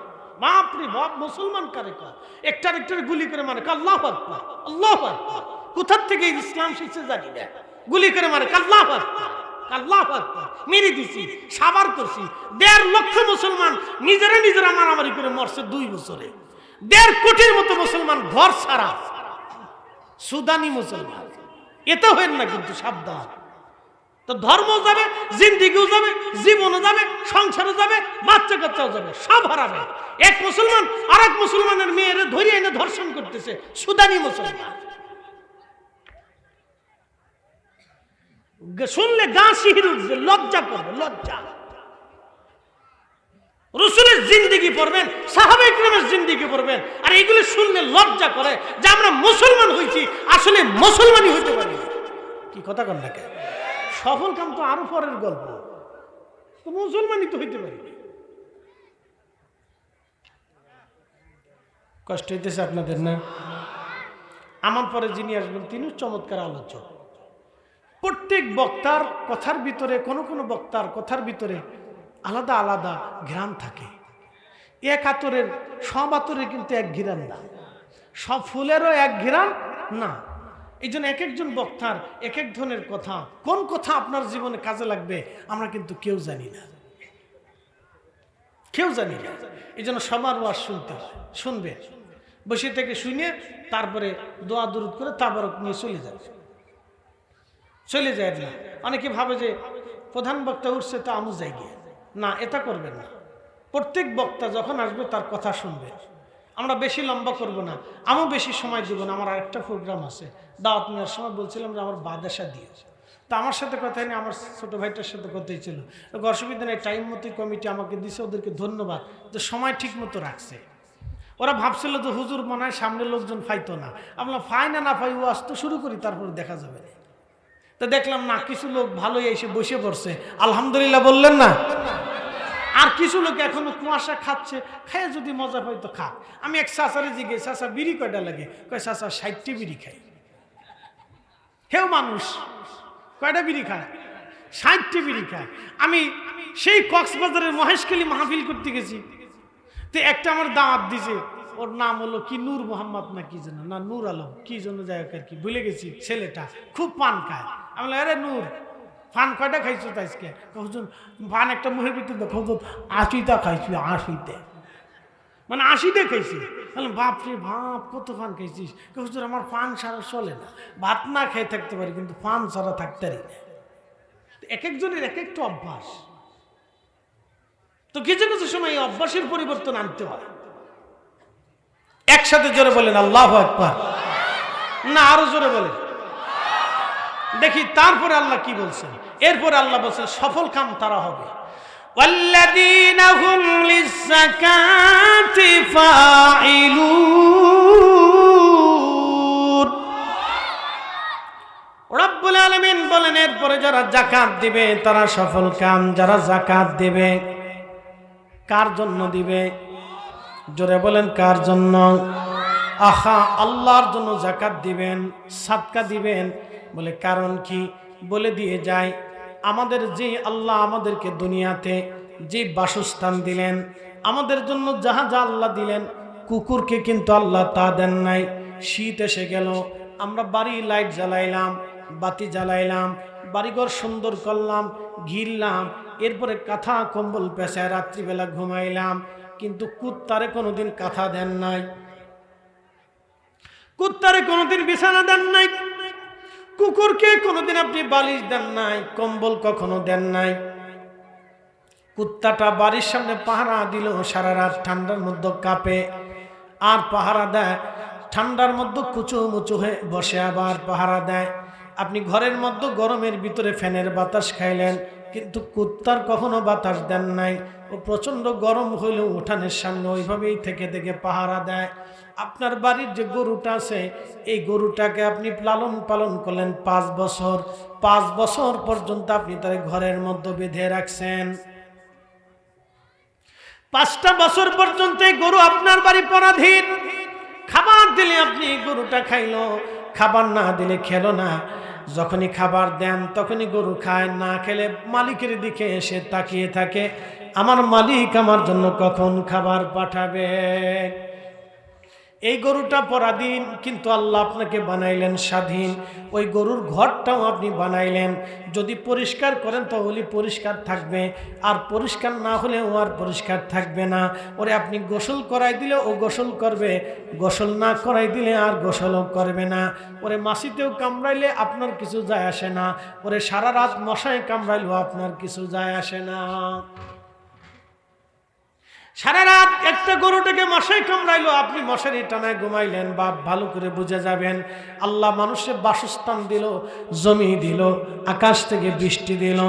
Speaker 1: বাপরে বাপ, মুসলমান কারে কয়? একটার একটার গুলি করে মানে আল্লাহু আকবার, আল্লাহু আকবার। কোথার থেকে ইসলাম শিখছে জানি না, গুলি করে মানে আল্লাহু আকবার, আল্লাহু আকবার। মেরে দিছি, সাবার করছি। 1.5 লক্ষ মুসলমান নিজেরা মারামারি করে মরছে 2 বছরে। 1.5 কোটির মতো মুসলমান ঘর ছাড়া। সুদানি মুসলমান এটা হইল না, কিন্তু সাবধান। তো ধর্ম যাবে, জিন্দিগিও যাবে, জীবনও যাবে, সংসারও যাবে, বাচ্চা কাচ্চাও যাবে, সব হারাবে। এক মুসলমান আর এক মুসলমানের মেয়েরে ধরে এনে ধর্ষণ করতেছে, সুদানি মুসলমান। শুনলে গা শিহরে উঠবে, লজ্জা করবে, লজ্জা। রাসূলের জিন্দেগি পড়বেন, সাহাবায়ে কেরামের জিন্দেগি পড়বেন, আর এগুলো শুনলে লজ্জা করে যে আমরা মুসলমান হইছি, আসলে মুসলমানই হইতে পারি। কি কথা কন না? সফল কাম তো আরো পরের গল্প, তো মুসলমানই তো হইতে পারি। কষ্ট হইতেছে আপনাদের না? আমার পরে যিনি আসবেন তিনি চমৎকার আলোচক। প্রত্যেক বক্তার কথার ভিতরে, কোন কোন বক্তার কথার ভিতরে আলাদা আলাদা ঘ্রাণ থাকে। এক আতরের সব আতরের কিন্তু এক ঘ্রাণ না, সব ফুলেরও এক ঘ্রাণ না। এই জন্য এক একজন বক্তার এক এক ধরনের কথা, কোন কথা আপনার জীবনে কাজে লাগবে আমরা কিন্তু কেউ জানি না, কেউ জানি না। এই জন্য সবার ওয়াজ শুনবে, বসে থেকে শুনে তারপরে দোয়া দুরুদ করে তাবারক নিয়ে চলে যায় না। অনেকে ভাবে যে প্রধান বক্তা উঠছে তো আমু যাই গিয়ে, না, এটা করবেন না। প্রত্যেক বক্তা যখন আসবে তার কথা শুনবে। আমরা বেশি লম্বা করব না, আমিও বেশি সময় দেব না। আমার আরেকটা প্রোগ্রাম আছে, দাওয়াত নেওয়ার সময় বলছিলাম যে আমার বাদেশা দিয়ে, তো আমার সাথে কথা নেই, আমার ছোট ভাইটার সাথে কথাই ছিল। তো অসুবিধা নেই, টাইম মতোই কমিটি আমাকে দিছে, ওদেরকে ধন্যবাদ যে সময় ঠিক মতো রাখছে। ওরা ভাবছিল যে হুজুর মনে হয় সামনে লোকজন ফাইতো না। আমরা ফাই না ফাই ও আসতে শুরু করি, তারপর দেখা যাবে। তো দেখলাম না, কিছু লোক ভালোই এসে বসে পড়ছে, আলহামদুলিল্লাহ বললেন না। আর কিছু লোক এখনো কুয়াশা খাচ্ছে, খায় যদি মজা পাই তো খা। আমি এক চাচারে জিজ্ঞেস, চাচা বিড়ি কয়টা লাগে? কয় চাচা 60টি বিড়ি খাই। হেও মানুষ, কয়টা বিড়ি খায়? 60টি বিড়ি খায়। আমি সেই কক্সবাজারের মহেশখালী মাহফিল করতে গেছি, তো একটা আমার দাওয়াত দিছে, ওর নাম হলো কি নূর মোহাম্মদ না কি যেন, না নূর আলম কি জন্য যায় আর কি ভুলে গেছি। ছেলেটা খুব পান খায়। আমি বললাম, আরে নূর, পান কয়টা খাইছো তাইকে? হুজুর পান একটা মুখের ভিতরে দেখো, 80টা খাইছি, 80তে, মানে 80তে খাইছি। বললাম, বাপরে বাপ, কত পান খাইছিস? হুজুর আমার পান ছাড়া চলে না, ভাত না খেয়ে থাকতে পারি কিন্তু পান ছাড়া থাকতে পারি না। এক একজনের এক একটা অভ্যাস, তো কিছু কিছু সময় এই অভ্যাসের পরিবর্তন আনতে হয়। একসাথে জোরে বলেন আল্লাহু আকবার, না আরো জোরে বলেন দেখি। তারপরে আল্লাহ কি বলছেন? এরপরে আল্লাহ বলছেন সফল কাম তারা হবে, ওয়াল্লাযীনা হুম লিয-যাকাতি ফাঈলুন। রব্বুল আলামিন বলেন এরপরে যারা যাকাত দিবে তারা সফল কাম। যারা যাকাত দিবে কার জন্য দিবে? জোরে বলেন কার জন্য? আহা, আল্লাহর জন্য যাকাত দিবেন, সাদকা দিবেন। বলে কারণ কি? বলে দিয়ে যায়, আমাদের যে আল্লাহ আমাদেরকে দুনিয়াতে যে বাসস্থান দিলেন, আমাদের জন্য যাহা যা আল্লাহ দিলেন, কুকুরকে কিন্তু আল্লাহ তা দেন নাই। শীত এসে গেল, আমরা বাড়ি লাইট জ্বালাইলাম, বাতি জ্বালাইলাম, বাড়িঘর সুন্দর করলাম, ঘিরলাম, এরপরে কাঁথা কম্বল পেঁচায় রাত্রিবেলা ঘুমাইলাম, কিন্তু কুত্তারে কোনোদিন কাঁথা দেন নাই, কুত্তারে কোনোদিন বিছানা দেন নাই, কুকুরকে কোনোদিন আপনি বালিশ দেন নাই, কম্বল কখনো দেন নাই। কুত্তাটা বাড়ির সামনে পাহারা দিল, সারা রাত ঠান্ডার মধ্যে কাঁপে আর পাহারা দেয়, ঠান্ডার মধ্যে কুচু মুচু হয়ে বসে আবার পাহারা দেয়। আপনি ঘরের মধ্যে গরমের ভিতরে ফ্যানের বাতাস খাইলেন, কিন্তু কুত্তার কখনো বাতাস দেন নাই। ও প্রচন্ড গরম হইলেও উঠানের সামনে ওইভাবেই থেকে থেকে পাহারা দেয়। আপনার বাড়ির যে গরুটা আছে, এই গরুটাকে আপনি লালন পালন করলেন 5 বছর। 5 বছর পর্যন্ত আপনি তার ঘরের মধ্যে বেঁধে রাখছেন। 5টা বছর পর্যন্ত গরু আপনার বাড়ি পরাধীন। খাবার দিলে আপনি গরুটা খাইলো, খাবার না দিলে খেলো না। যখনই খাবার দেন তখনই গরু খায়, না খেলে মালিকের দিকে এসে তাকিয়ে থাকে, আমার মালিক আমার জন্য কখন খাবার পাঠাবে। এই গরুটা পরাধীন, কিন্তু আল্লাহ আপনাকে বানাইলেন স্বাধীন। ওই গরুর ঘরটাও আপনি বানাইলেন, যদি পরিষ্কার করেন তাহলে পরিষ্কার থাকবে, আর পরিষ্কার না হলে ও আর পরিষ্কার থাকবে না। ওরে আপনি গোসল করাই দিলে ও গোসল করবে, গোসল না করাই দিলে আর গোসলও করবে না। ওরে মাছিতেও কামড়াইলে আপনার কিছু যায় আসে না, ওরে সারা রাত মশায় কামড়াইলেও আপনার কিছু যায় আসে না। সারা রাত একটা গরুটাকে মশাই কামড়াইলো, আপনি মশারি টানায় ঘুমাইলেন। বাপ ভালো করে বুঝে যাবেন, আল্লাহ মানুষের বাসস্থান দিল, জমি দিল, আকাশ থেকে বৃষ্টি দিল,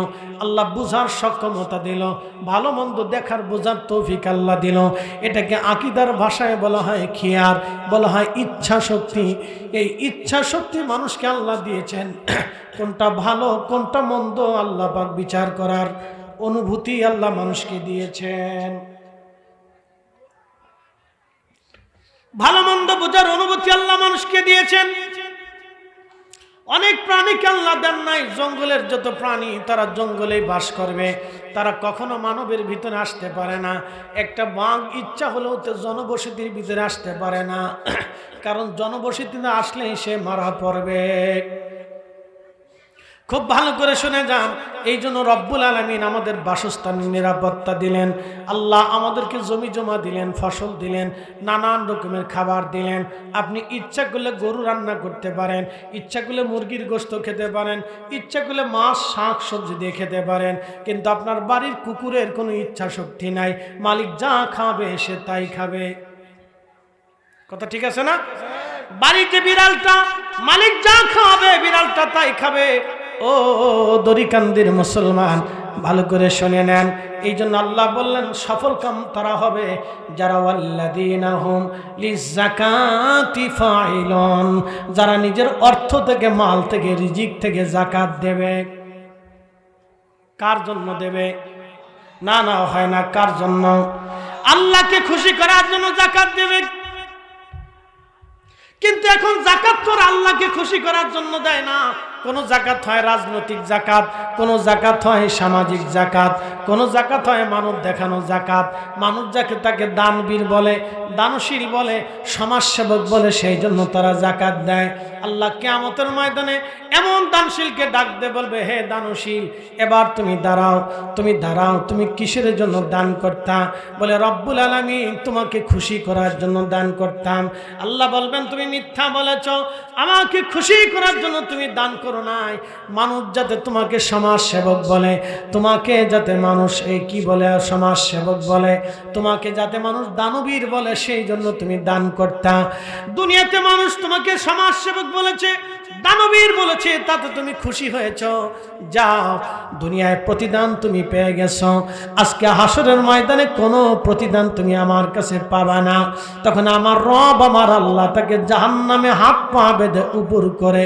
Speaker 1: আল্লাহ বুঝার সক্ষমতা দিল, ভালো মন্দ দেখার বোঝার তৌফিক আল্লাহ দিল। এটাকে আকীদার ভাষায় বলা হয় খিয়ার, বলা হয় ইচ্ছা শক্তি। এই ইচ্ছা শক্তি মানুষকে আল্লাহ দিয়েছেন, কোনটা ভালো কোনটা মন্দ আল্লাহ পাক বিচার করার অনুভূতি আল্লাহ মানুষকে দিয়েছেন। ভালো মন্দ বোঝার অনুভূতি আল্লাহ মানুষকে দিয়েছেন। অনেক প্রাণীকে আল্লাহ দেন নাই। জঙ্গলের যত প্রাণী তারা জঙ্গলেই বাস করবে, তারা কখনো মানবের ভিতরে আসতে পারে না। একটা বাঘ ইচ্ছা হলেও তো জনবসতির ভিতরে আসতে পারে না, কারণ জনবসতিতে আসলেই সে মারা পড়বে। খুব ভালো করে শুনে যান, এই জন্য রব্বুল আলামিন আমাদের বাসস্থানের নিরাপত্তা দিলেন। আল্লাহ আমাদেরকে জমি জমা দিলেন, ফসল দিলেন, নানান রকমের খাবার দিলেন। আপনি ইচ্ছা করলে গরু রান্না করতে পারেন, ইচ্ছা করলে মুরগির গোশত খেতে পারেন, ইচ্ছা করলে মাছ শাক সবজি দিয়ে খেতে পারেন, কিন্তু আপনার বাড়ির কুকুরের কোনো ইচ্ছা শক্তি নাই। মালিক যা খাবে সে তাই খাবে। কথা ঠিক আছে না? বাড়ির যে বিড়ালটা, মালিক যা খাবে বিড়ালটা তাই খাবে। ও দরিকান্দির মুসলমান, ভালো করে শুনে নেন। এই জন্য আল্লাহ বললেন সফল কাম তারা হবে যারা ওয়াল্লাযীনা হুম লিযাকাতি ফাইলুন, যারা নিজের অর্থ থেকে, মাল থেকে, রিজিক থেকে যাকাত দেবে। কার জন্য দেবে? না না হয় না, কার জন্য? আল্লাহকে খুশি করার জন্য যাকাত দেবে। কিন্তু এখন যাকাত তো আল্লাহকে খুশি করার জন্য দেয় না। কোন যাকাত হয় রাজনৈতিক যাকাত, কোন যাকাত হয় সামাজিক যাকাত, কোন যাকাত হয় মানব দেখানো যাকাত। মানুষ যাকে তাকে দানবীর বলে, দানশীল বলে, সমাজসেবক বলে, সেই জন্য তারা যাকাত দেয়। আল্লাহ কিয়ামতের ময়দানে এমন দানশীলকে ডাক দিয়ে বলবে, হে দানশীল, এবার তুমি দাঁড়াও, তুমি দাঁড়াও, তুমি কিসের জন্য দান করতা? বলে রব্বুল আলামিন তোমাকে খুশি করার জন্য দান করতাম। আল্লাহ বলবেন তুমি মিথ্যা বলেছ, আমাকে খুশি করার জন্য তুমি দান করো নাই। মানুষ যাতে তোমাকে সমাজ সেবক বলে, তোমাকে যাতে মানুষ এই কি বলে সমাজ সেবক বলে, তোমাকে যাতে মানুষ দানবীর বলে, সেই জন্য তুমি দান করতা। দুনিয়াতে মানুষ তোমাকে সমাজ সেবক বলেছে, দানবীর বলেছে, তাতে তুমি খুশি হয়েছ। যাও, দুনিয়ায় প্রতিদান তুমি পেয়ে গেছো, আজকে হাসরের ময়দানে কোনো প্রতিদান তুমি আমার কাছে পাবা না। তখন আমার রব, আমার আল্লাহ তাকে জাহান্নামে হাত পা বেঁধে উপর করে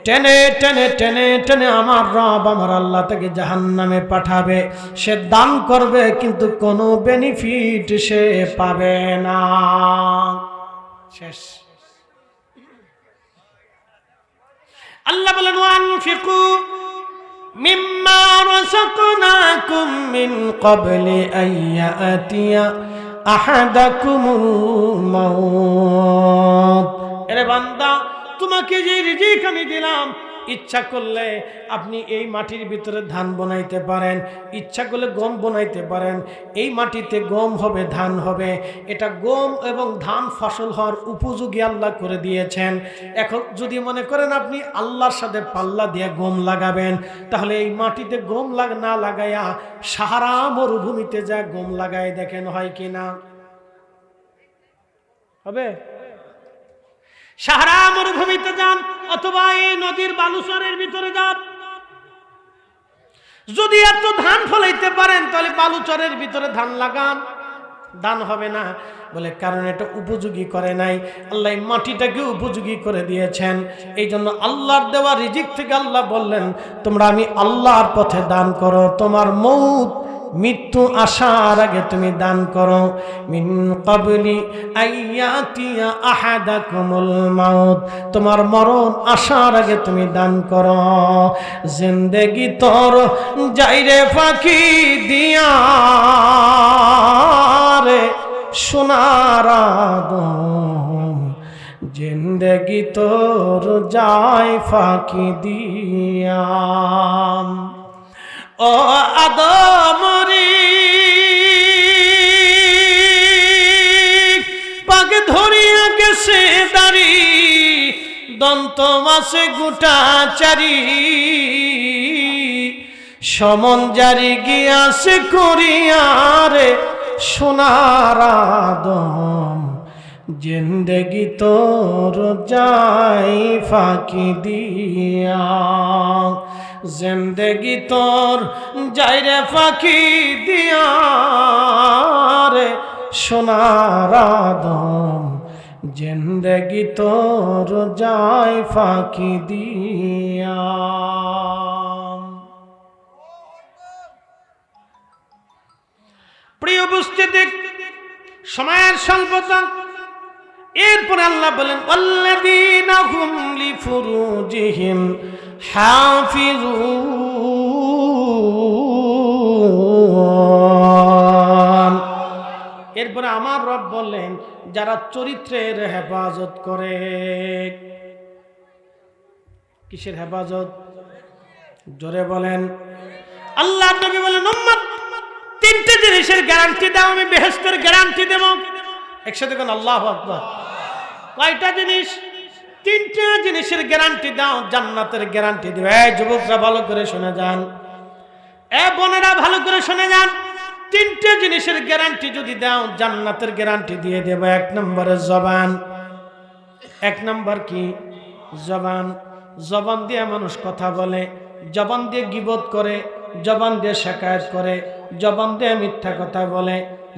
Speaker 1: টেনে টেনে টেনে টেনে আমার রব, আমার আল্লাহ তাকে জাহান্নামে পাঠাবে। সে দান করবে কিন্তু কোনো বেনিফিট সে পাবে না। শেষ। আল্লাহ বলেন ওয়ানফিকু মিম্মা রাযাকনাকুম মিন ক্বাবলি আইয়াতিয়া আহাদাকুমুল মাউত। এরে বান্দা, তোমাকে যে রিজিক আমি দিলাম, ইচ্ছা করলে আপনি এই মাটির ভিতরে ধান বনাইতে পারেন, ইচ্ছা করলে গম বনাইতে পারেন। এই মাটিতে গম হবে, ধান হবে। এটা গম এবং ধান ফসল হওয়ার উপযোগী আল্লাহ করে দিয়েছেন। এখন যদি মনে করেন আপনি আল্লাহর সাথে পাল্লা দিয়ে গম লাগাবেন, তাহলে এই মাটিতে গম না লাগাইয়া সাহারা মরুভূমিতে যা গম লাগায় দেখেন হয় কিনা? হবে? সাহারা মরুভূমিতে যান, অথবা এই নদীর বালুচরের ভিতরে যান, যদি এত ধান ফলাইতে পারেন তাহলে বালুচরের ভিতরে ধান লাগান, ধান হবে না। বলে কারণ এটা উপযোগী করে নাই, আল্লাহ মাটিটাকে উপযোগী করে দিয়েছেন। এই জন্য আল্লাহর দেওয়া রিজিক থেকে আল্লাহ বললেন তোমরা আমি আল্লাহর পথে দান করো, তোমার মৃত্যু আসার আগে তুমি দান করো। মিন ক্বাবলি আইয়াতিয়া আহাদাকুমুল মাউত, তোমার মরণ আসার আগে তুমি দান করো। জিন্দেগি তোর যাইরে ফাঁকি দিয়া রে সোনার আদম, জিন্দেগি তোর যায় ফাঁকি দিয়া। ও আদমরি পাগ ধরিয়া গেছে দাড়ি, দন্ত মাসে গোটা চারি, সমন জারি গিয়াছে করিয়ারে সোনার আদম, জিন্দেগি তোর যাই ফাঁকি দিয়া। জিন্দেগি তোর যাই রে ফাঁকি দিয়া রে সোনার আদম, জিন্দেগি তোর যাই ফাঁকি দিয়া। প্রিয় উপস্থিতি, সময়ের স্বল্পতা। এরপরে আল্লাহ বলেন ওয়াল্লাযীনা হুম লিফুরুজিহিম হাফিজুন। এরপরে আমার রব বললেন যারা চরিত্রের হেফাজত করে। কিসের হেফাজত? জোরে বলেন। আল্লাহ নবী বলেন উম্মত তিনটে জিনিসের গ্যারান্টি দাও, আমি বেহেশতের গ্যারান্টি দেব। একসাথে কোন আল্লাহু আকবার। কয়টা জিনিস? তিনটা জিনিসের গ্যারান্টি দাও, জান্নাতের গ্যারান্টি দিবে। এই যুবকরা ভালো করে শুনে যান, এ বোনেরা ভালো করে শুনে যান। তিনটে জিনিসের গ্যারান্টি যদি দাও জান্নাতের গ্যারান্টি দিয়ে দেব। এক নম্বরে জবান। এক নম্বর কি? জবান। জবান দিয়ে মানুষ কথা বলে, জবান দিয়ে গীবত করে, জবান দিয়ে শিকায়ত করে, জবান দিয়ে মিথ্যা কথা বলে,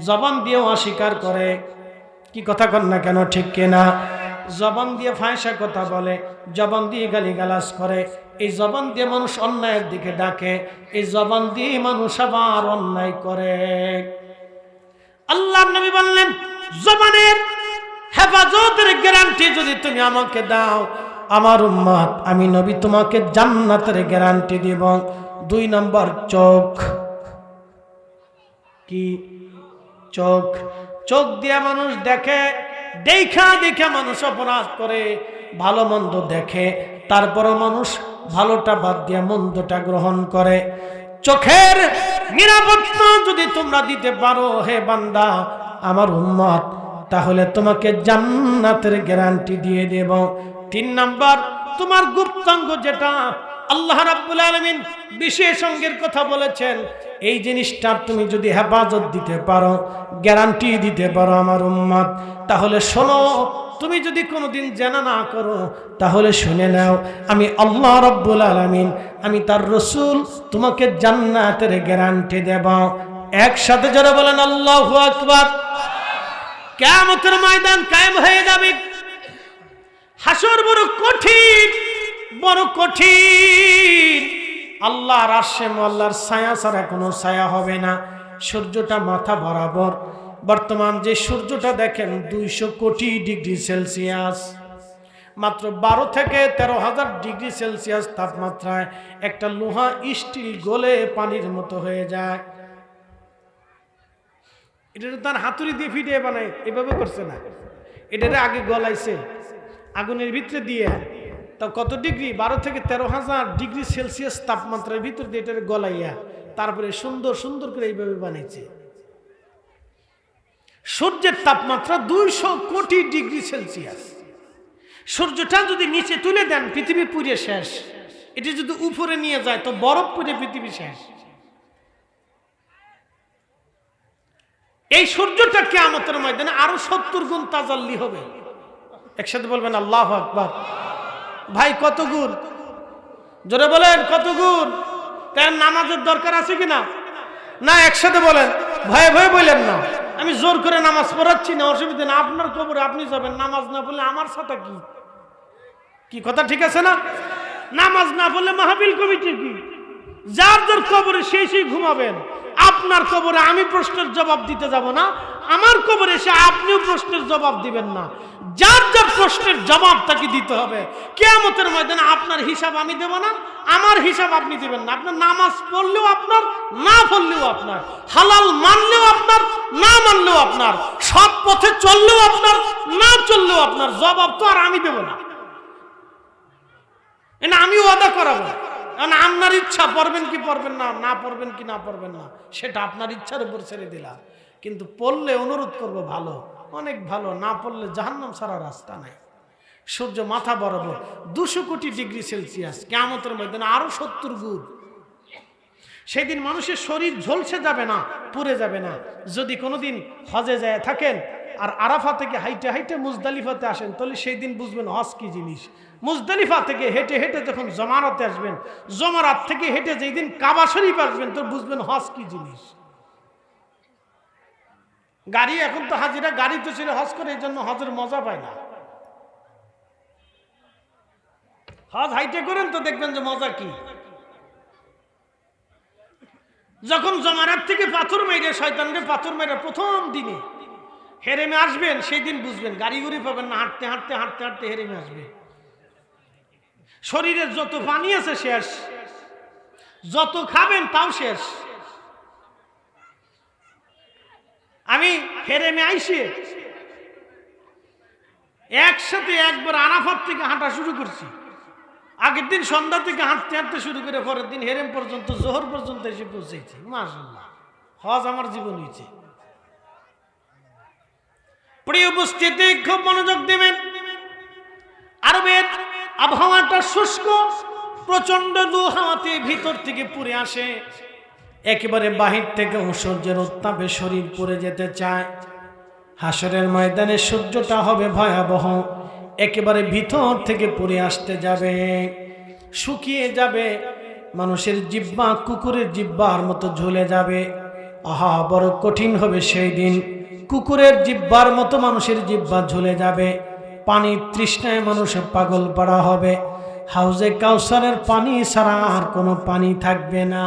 Speaker 1: জবান দিয়েও অস্বীকার করে। কি কথা কন না কেন? ঠিক কিনা? জবান দিয়ে ফাহিশা কথা বলে, জবান দিয়ে গালিগালাজ করে, এই জবান দিয়ে মানুষ অন্যায়ের দিকে ডাকে, এই জবান দিয়ে মানুষ আবার অন্যায় করে। আল্লাহর নবী বললেন জবানের হেফাজতের গ্যারান্টি যদি তুমি আমাকে দাও আমার উম্মত, আমি নবী তোমাকে জান্নাতের গ্যারান্টি দিব। দুই নম্বর চোখ। কি? চোখ। চোখ দিয়ে মানুষ দেখে, দেখা দেখে মানুষ অপরাধ করে, ভালো মন্দ দেখে, তারপরও মানুষ ভালোটা বাদ দিয়ে মন্দটা গ্রহণ করে। চোখের নিরাপত্তা যদি তোমরা দিতে পারো হে বান্দা আমার উম্মত, তাহলে তোমাকে জান্নাতের গ্যারান্টি দিয়ে দেব। তিন নাম্বার, তোমার গুপ্তাঙ্গ যেটা আল্লাহ রাব্বুল আলামিন বিশেষ অঙ্গের কথা বলেছেন, এই জিনিসটা তুমি যদি হেফাজত দিতে পারো, গ্যারান্টি দিতে পারো আমার উম্মত, তাহলে শোনো, তুমি যদি কোনোদিন জানা না করো তাহলে শুনে নাও, আমি আল্লাহ রাব্বুল আলামিন, আমি তার রাসূল তোমাকে জান্নাতের গ্যারান্টি দেব। একসাথে যারা বলেন আল্লাহু আকবার। কিয়ামতের ময়দান কায়েম হয়ে যাবে। হাসর বড় কঠিন, বড় কঠিন। আল্লাহর আরশে আল্লাহর ছায়া ছাড়া কোনো ছায়া হবে না। সূর্যটা মাথা বরাবর। বর্তমান যে সূর্যটা দেখেন 200 কোটি ডিগ্রি সেলসিয়াস, মাত্র 12 থেকে 13,000 ডিগ্রি সেলসিয়াস তাপমাত্রায় একটা লোহা স্টিল গলে পানির মতো হয়ে যায়। এটা তার হাতুড়ি দিয়ে ফিটিয়ে বানায়, এভাবে করছে না, এটারে আগে গলাইছে আগুনের ভিতরে দিয়ে। তা কত ডিগ্রি? 12 থেকে 13,000 ডিগ্রি সেলসিয়াস তাপমাত্রার ভিতর দিয়ে এটারে গলাইয়া তারপরে সুন্দর সুন্দর করে এইভাবে বানিয়েছে। সূর্যের তাপমাত্রা 200 কোটি ডিগ্রি সেলসিয়াস। সূর্যটা যদি নিচে তুলে দেন পৃথিবী পুড়ে শেষ, এটি যদি উপরে নিয়ে যায় তো বরফ পুড়ে পৃথিবী শেষ। এই সূর্যটা কিয়ামতের ময়দানে আরো 70 গুণ তাজাল্লি হবে। একসাথে বলবেন আল্লাহু আকবার। ভাই কত গুণ? জোরে বলেন কত গুণ? তাই নামাজের দরকার আছে কি না? না একসাথে বলেন, ভয়ে ভয়ে বললেন না। আমি জোর করে নামাজ পড়াচ্ছি না, অসুবিধা না। আপনার কবরে আপনি যাবেন, নামাজ না পড়লে আমার সাথে কি? কি কথা ঠিক আছে না? নামাজ না পড়লে মাহফিল কমিটি কি? যার যার কবরে সেই ঘুমাবেন। আপনার কবরে আমি প্রশ্নের জবাব দিতে যাব না, আমার কবরে এসে আপনিও প্রশ্নের জবাব দিবেন না। যার যার প্রশ্নের জবাব তাকে দিতে হবে। কিয়ামতের ময়দানে আপনার হিসাব আমি দেব না, আমার হিসাব আপনি দিবেন না। আপনার নামাজ পড়লেও আপনার, না পড়লেও আপনার, হালাল মানলেও আপনার, না মানলেও আপনার, সৎ পথে চললেও আপনার, না চললেও আপনার। জবাব তো আর আমি দেব না, এটা আমি ওয়াদা করাবো। কারণ আপনার ইচ্ছা, পড়বেন কি পড়বেন না, না পড়বেন কি না পড়বেন না, সেটা আপনার ইচ্ছার উপর ছেড়ে দিলাম। কিন্তু পড়লে অনুরোধ করবো ভালো, অনেক ভালো। না পড়লে জাহান্নাম ছাড়া রাস্তা নাই। সূর্য মাথা বরাবর 200 কোটি ডিগ্রি সেলসিয়াস, কিয়ামতের ময়দানে আরো 70 গুণ। সেদিন মানুষের শরীর ঝলসে যাবে না, পুড়ে যাবে না। যদি কোনোদিন হজে যায় থাকেন আর আরাফা থেকে হাইটে হাইটে মুজদালিফাতে আসেন, তাহলে সেই দিন বুঝবেন হজ কি জিনিস। মুজদালিফা থেকে হেঁটে হেঁটে যখন জমারাতে আসবেন, জমারাত থেকে হেঁটে যেই দিন কাবা শরীফ আসবেন, তো বুঝবেন হজ কি জিনিস। গাড়ি এখন তো হাজিরা গাড়িতে ছেড়ে হজ করে, এই জন্য হজের মজা পায় না। হজ হাইটে করেন তো দেখবেন যে মজা কি। যখন জমারাত থেকে পাথর মেরে, শয়তানরে পাথর মেরে প্রথম দিনে হেরেমে আসবেন, সেই দিন বুঝবেন। গাড়ি গুড়ি পাবেন না, হাঁটতে হাঁটতে হাঁটতে হাঁটতে হেরেমে আসবে। শরীরের যত পানি আছে শেষ, যত খাবেন তাও শেষ। আমি হেরেমে আইসি একসাথে একবার আরাফাত থেকে হাঁটা শুরু করছি। আগের দিন সন্ধ্যা থেকে হাঁটতে হাঁটতে শুরু করে পরের দিন হেরেম পর্যন্ত, জোহর পর্যন্ত এসে পৌঁছেছি। মাশাআল্লাহ, হজ আমার জীবন হয়েছে। প্রিয় উপস্থিতি, খুব মনোযোগ দেবেন। আরবের আবহাওয়াটা শুষ্ক, প্রচন্ড লু হাওয়াতে ভিতর থেকে পুড়ে আসে। একেবারে বাহির থেকে সূর্যের উত্তাপে শরীর পুড়ে যেতে চায়। হাসরের ময়দানে সূর্যটা হবে ভয়াবহ, একেবারে ভিতর থেকে পুড়ে আসতে যাবে, শুকিয়ে যাবে। মানুষের জিহ্বা কুকুরের জিহ্বার মতো ঝুলে যাবে। আহা, বড় কঠিন হবে সেই দিন। কুকুরের জিহ্বার মতো মানুষের জিহ্বা ঝুলে যাবে। পানির তৃষ্ণায় মানুষ পাগল পাড়া হবে। হাউজে কাউসারের পানি ছাড়া আর কোনো পানি থাকবে না।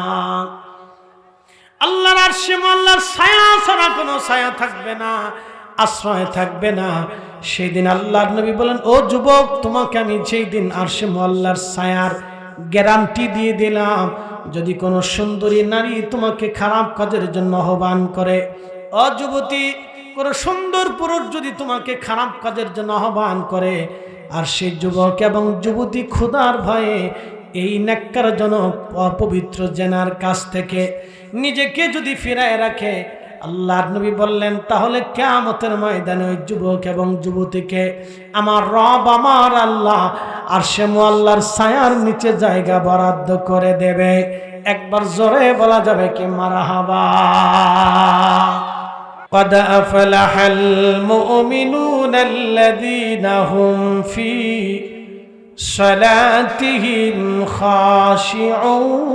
Speaker 1: আল্লাহর আরশে আল্লাহর ছায়া ছাড়া কোনো ছায়া থাকবে না, আশ্রয় থাকবে না। সেই দিন আল্লাহর নবী বলেন, ও যুবক, তোমাকে আমি সেই দিন আরশে আল্লাহর ছায়ার গ্যারান্টি দিয়ে দিলাম। যদি কোনো সুন্দরী নারী তোমাকে খারাপ কাজের জন্য আহ্বান করে, ও যুবতী, কোনো সুন্দর পুরুষ যদি তোমাকে খারাপ কাজের জন্য আহ্বান করে, আর সেই যুবক এবং যুবতী ক্ষুধার ভয়ে এই নেককারজনক অপবিত্র জেনার কাছ থেকে নিজেকে যদি ফিরায় রাখে, আল্লাহর নবী বললেন, তাহলে কিয়ামতের ময়দানে ওই যুবক এবং যুবতীকে আমার রব, আমার আল্লাহ আরশে আল্লাহর ছায়ার নিচে জায়গা বরাদ্দ করে দেবে। একবার জোরে বলা যাবে কি মারহাবা। قد أفلح المؤمنون الذين هم في صلاتهم خاشعون।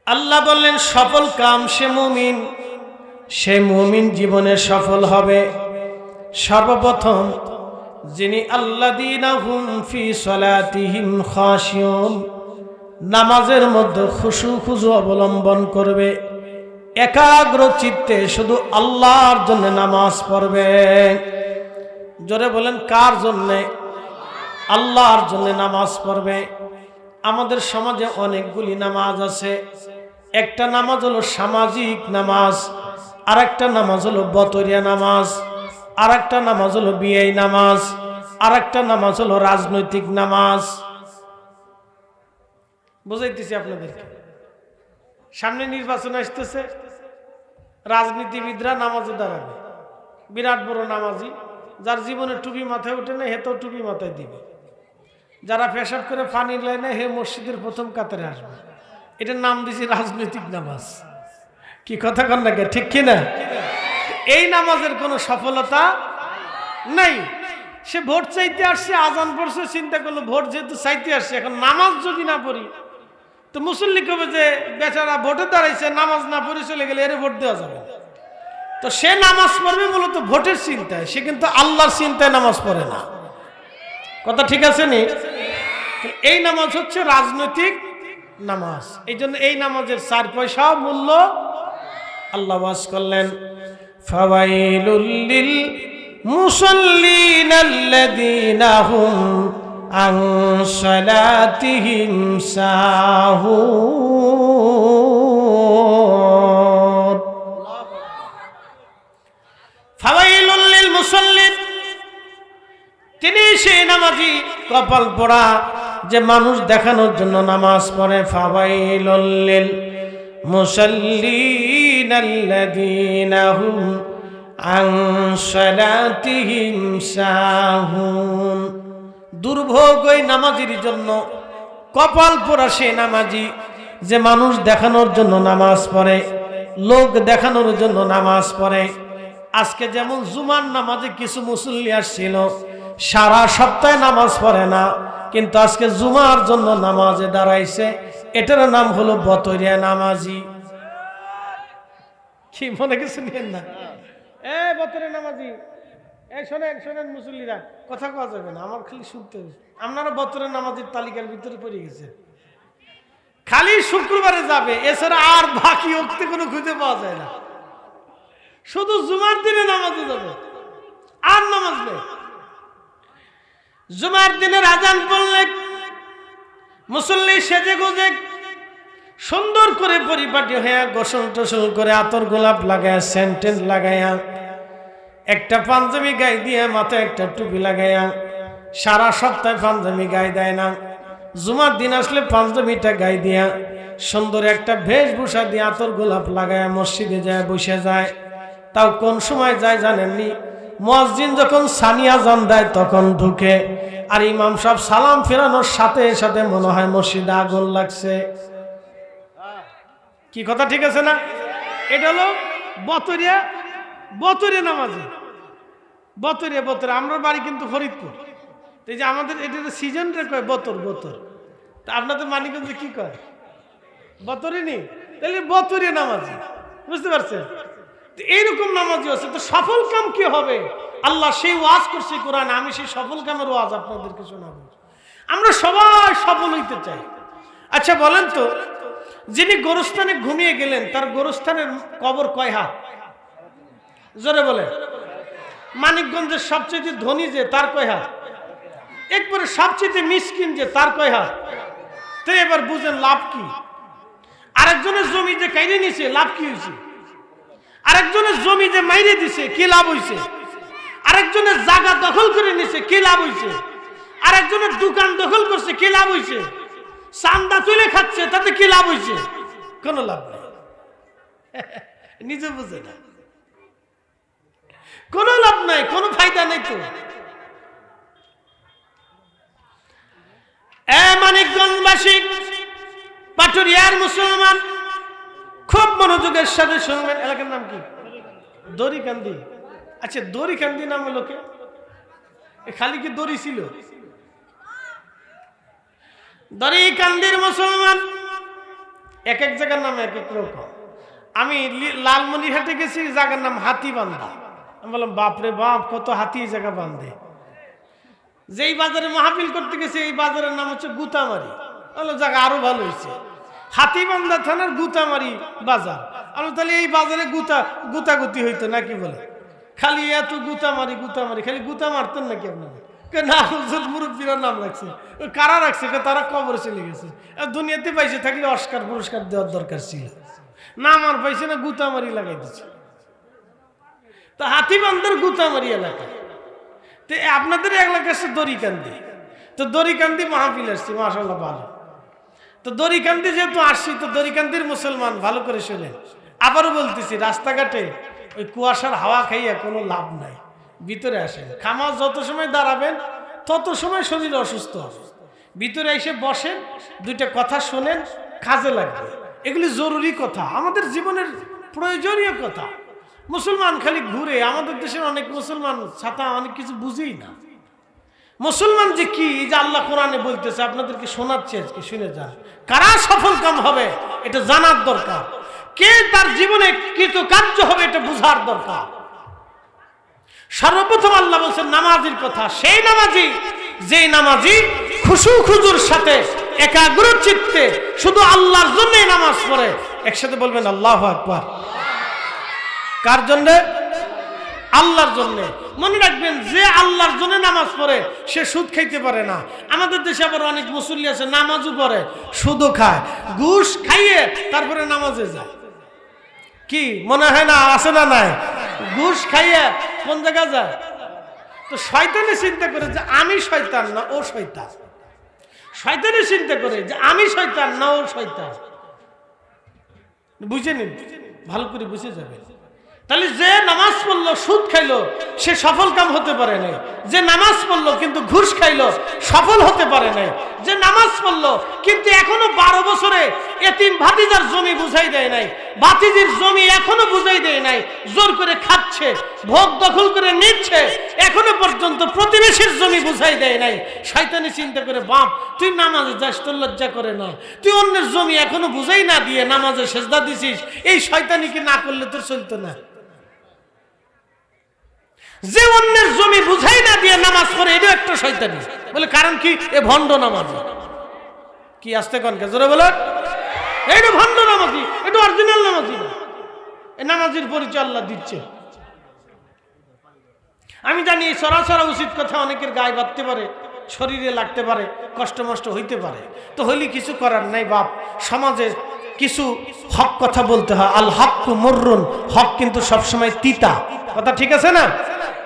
Speaker 1: আল্লাহ বললেন, সফল কাম সে মুমিন, সে মুমিন জীবনে সফল হবে সর্বপ্রথম যিনি আল্লাযীনা হুম ফি সালাতিহিম খাশিউন, নামাজের মধ্যে খুশু খুজু অবলম্বন করবে, একাগ্র চিত্তে শুধু আল্লাহর জন্য নামাজ পড়বে। জোরে বলেন, কার জন্যে? আল্লাহর জন্য নামাজ পড়বে। আমাদের সমাজে অনেকগুলি নামাজ আছে। একটা নামাজ হলো সামাজিক নামাজ, আর একটা নামাজ হলো বতরিয়া নামাজ, আর একটা নামাজ হলো বিয়ে নামাজ, আর একটা নামাজ হলো রাজনৈতিক নামাজ। বুঝাইতেছি আপনাদেরকে। সামনে নির্বাচন আসতেছে, রাজনীতিবিদরা নামাজে দাঁড়াবে। বিরাট বড় নামাজি, যার জীবনে টুপি মাথায় ওঠে না, হেতেও টুপি মাথায় দিবে। যারা পেশাব করে পানি লয় না, হে মসজিদের প্রথম কাতারে আসবে। এটার নাম দিয়েছি রাজনৈতিক নামাজ। কি কথা কন না, ঠিক কিনা? এই নামাজের কোনো সফলতা নাই। সে ভোট চাইতে আসছে, আজান পড়ছে, চিন্তা করলো ভোট যেহেতু চাইতে আসছে, এখন নামাজ যদি না পড়ি তো মুসল্লি কবে যে বেচারা ভোটে দাঁড়াইছে, নামাজ না পড়ে চলে গেলে এর ভোট দেওয়া যাবে। তো সে নামাজ পড়বে মূলত ভোটের চিন্তায়, সে কিন্তু আল্লাহর চিন্তায় নামাজ পড়ে না। কথা ঠিক আছে নি? এই নামাজ হচ্ছে রাজনৈতিক নামাজ, এই জন্য এই নামাজের 4 পয়সাও মূল্য। আল্লাহ ওয়াজ করলেন, ফাওয়াইলুল লিল মুসাল্লিন আল্লাযীনা হুম আন সালাতিহিম সাহুন। ফাওয়াইলুল লিল মুসাল্লিন, তিনি সেই নামাজি কপাল পোড়া যে মানুষ দেখানোর জন্য নামাজ পড়ে। ফাওয়াইলুল লিল মুসাল্লিন আল্লাযীনা হুম আন সালাতিহিম সাহুন। দুর্ভোগ ওই নামাজির জন্য, কপাল পোড়া সে নামাজি যে মানুষ দেখানোর জন্য নামাজ পড়ে, লোক দেখানোর জন্য নামাজ পড়ে। আজকে যেমন জুমার নামাজে কিছু মুসল্লি আসছিল, সারা সপ্তাহে নামাজ পড়ে না, কিন্তু আজকে জুমার জন্য নামাজে দাঁড়াইছে, এটার নাম হলো বতরিয়া নামাজি। কি মনে কিছু নিয়েন না? বতরিয়া নামাজি, শোনেন শোনেন মুসল্লিরা, কথা কওয়া যাবে না, আমার খালি শুনতে হবে। আপনারা বতরিয়া নামাজির তালিকার ভিতরে পড়ে গেছে, খালি শুক্রবারে যাবে, এছাড়া আর বাকি ওক্তে কোনো খুঁজে পাওয়া যায় না। শুধু জুমার দিনে নামাজে যাবে, আর নামাজ নেই। জুমার দিনের আজান পড়লে মুসল্লি সেজে গুজে সুন্দর করে পরিপাটি হয়ে গোসল টোসল করে আতর গোলাপ লাগায়া, সেন্টেন্ট লাগায়া, একটা পাঞ্জাবি গায়ে দিয়ে, মাথায় একটা টুপি লাগায়া, সারা সপ্তাহে পাঞ্জাবি গায়ে দেয় না, জুমার দিন আসলে পাঞ্জাবিটা গায়ে দিয়া সুন্দর একটা বেশভূষা দিয়ে আতর গোলাপ লাগায়া মসজিদে যায়, বসে যায়। তাও কোন সময় যায় জানেননি? মুয়াজ্জিন যখন সানিয়া আযান দেয় তখন ঢুকে, আর ইমাম সাহেব সালাম ফেরানোর সাথে সাথে মনে হয় মসজিদে আগুন লাগছে। কি কথা ঠিক আছে না? এটা হলো বতরিয়া নামাজি। বতরিয়া আমরা বাড়ি কিন্তু ফরিদপুর, এই যে আমাদের এটা সিজনটা কয় বতর। তা আপনাদের মানিকগঞ্জে কি কয়? বতরি নি, তাহলে বতরিয়া নামাজি, বুঝতে পারছেন? এইরকম নামাজি আছে। তো সফল কাম কি হবে? আল্লাহ সেই ওয়াজ করছে কোরআন, আমি সেই সফল কামের ওয়াজ আপনাদেরকে শোনাবো। আমরা সবাই সফল হইতে চাই। আচ্ছা বলেন তো, যিনি গোরস্থানে ঘুমিয়ে গেলেন, তার গোরস্থানের কবর কয় হাত? জোরে বলে। মানিকগঞ্জের সবচেয়ে ধনী যে, তার কয় হাত? একবারে সবচেয়ে মিসকিন যে, তার কয় হাত? তো এবার বুঝেন লাভ কি? আরেকজনের জমি যে কাইরে নিছে, লাভ কি হয়েছে? আরেকজনের জমি যে মাইরে দিছে, কি লাভ হইছে? আরেকজনের জায়গা দখল করে নিছে, কি লাভ হইছে? আরেকজনের দোকান দখল করছে, কি লাভ হইছে? চান্দা তুলে খাচ্ছে, তাতে কি লাভ হইছে? কোনো লাভ নেই। নিজে বুঝে না, কোনো লাভ নাই, কোনো ফায়দা নেই। তো মানিকগঞ্জবাসী, পাটুরিয়ার মুসলমান, খুব মনোযোগের সাথে শুনবেন। এলাকার নাম কি? দড়িকান্দি। আচ্ছা, দড়িকান্দি নাম হলো কে? খালি কি দড়ি ছিল? দড়িকান্দির মুসলমান এক এক জায়গার নাম এক এক রকম। আমি লালমনিরহাটে গেছি, জায়গার নাম হাতিবান্ধা। আমি বললাম বাপরে বাপ, কত হাতি জায়গা বান্ধে। যেই বাজারে মাহফিল করতে গেছে, এই বাজারের নাম হচ্ছে গুতামারি। জায়গা আরো ভালো হয়েছে, হাতিবান্ধা থানার গুতামারি বাজার। আমি তাহলে এই বাজারে গুতাগুতি হইতো নাকি? বলে খালি এত গুতামারি, খালি গুতা মারতেন নাকি আপনাদের? না, মুরব্বীরা নাম রাখছে। কারা রাখছে? তারা কবরে চলে গেছে। দুনিয়াতে পাইছে থাকলে অস্কার পুরস্কার দেওয়ার দরকার ছিল, নাম আর পাইছে না, গুতামারি লাগাই দিচ্ছে। তো হাতিবান্ধার গুতামারি এলাকা। তো আপনাদের এলাকা আছে দড়িকান্দি। তো দড়িকান্দি মাহফিল আসছি, মাশাআল্লাহ ভালো। তো দড়িকান্দি যেহেতু আসছি, তো দড়িকান্দির মুসলমান ভালো করে শোনেন। আবারও বলতেছি, রাস্তাঘাটে ওই কুয়াশার হাওয়া খাইয়া কোনো লাভ নাই, ভিতরে আসেন। খামাজ যত সময় দাঁড়াবেন তত সময় শরীর অসুস্থ হবে। ভিতরে এসে বসেন, দুইটা কথা শোনেন, কাজে লাগবে। এগুলি জরুরি কথা, আমাদের জীবনের প্রয়োজনীয় কথা। মুসলমান খালি ঘুরে, আমাদের দেশের অনেক মুসলমান ছাতা অনেক কিছু বুঝেই না, মুসলমান যে কি, যে আল্লাহ কোরআনে বলতেছে, আপনাদেরকে শোনাচ্ছি, আজকে শুনে যান। কারা সফল কাম হবে এটা জানার দরকার, কে তার জীবনে কৃতকার্য হবে এটা বুঝার দরকার। সর্বপ্রথম আল্লাহ বলছেন নামাজের কথা। সেই নামাজি, যে নামাজি খুশু খুজুর সাথে একাগ্র চিত্তে শুধু আল্লাহর জন্যই নামাজ পড়ে। একসাথে বলবেন আল্লাহু আকবার। কার জন্য? আল্লাহর জন্য। মনে রাখবেন, যে আল্লাহর জন্য নামাজ পড়ে সে সুদ খাইতে পারে না। আমাদের দেশে আবার অনেক মুসল্লি আছে নামাজও পড়ে, সুদও খায়, ঘুষ খাইয়ে তারপরে নামাজে যায়। কি মনে হয় না? আছে না নাই? ঘুষ খাইয়ে কোন জায়গা যায়? তো শয়তানে চিন্তা করে যে আমি শয়তান না ও শয়তান। শয়তানে চিন্তা করে যে আমি শয়তান না ও শয়তান। বুঝে নিন, ভালো করে বুঝে যাবেন। তাহলে যে নামাজ পড়লো সুদ খাইলো সে সফল কাম হতে পারে নাই। যে নামাজ পড়লো কিন্তু ঘুষ খাইলো সফল হতে পারে নাই। যে নামাজ পড়লো কিন্তু এখনো 12 বছরে এতিম ভাতিজার জমি বুঝাই দেয় নাই, ভাতিজির জমি এখনো বুঝাই দেয় নাই, জোর করে খাচ্ছে, ভোগ দখল করে নিচ্ছে, এখনো পর্যন্ত প্রতিবেশীর জমি বুঝাই দেয় নাই। শয়তানি চিন্তা করে, বাপ তুই নামাজে যাস, তোর লজ্জা করে না? তুই অন্যের জমি এখনো বুঝাই না দিয়ে নামাজে সেজদা দিছিস, এই শয়তানি কি না করলে তোর চলতো না? যে অন্যের জমি বুঝাই না দিয়ে নামাজ পড়ে এটা একটা শয়তানি। বলে কারণ কি? এ ভণ্ড নামাজি। কি আসতে কনকে জোরে বলে, এটা ভণ্ড নামাজি, এটা অরিজিনাল নামাজি না। এই নামাজির পরিচয় আল্লাহ দিচ্ছে। আমি জানি সরাসরি উচিত কথা অনেকের গায়ে বাঁধতে পারে, শরীরে লাগতে পারে, কষ্ট মষ্ট হইতে পারে। তো হইলে কিছু করার নাই বাপ, সমাজে কিছু হক কথা বলতে হয়। আল হাক্কু মুররুন, হক কিন্তু সবসময় তিতা। কথা ঠিক আছে না?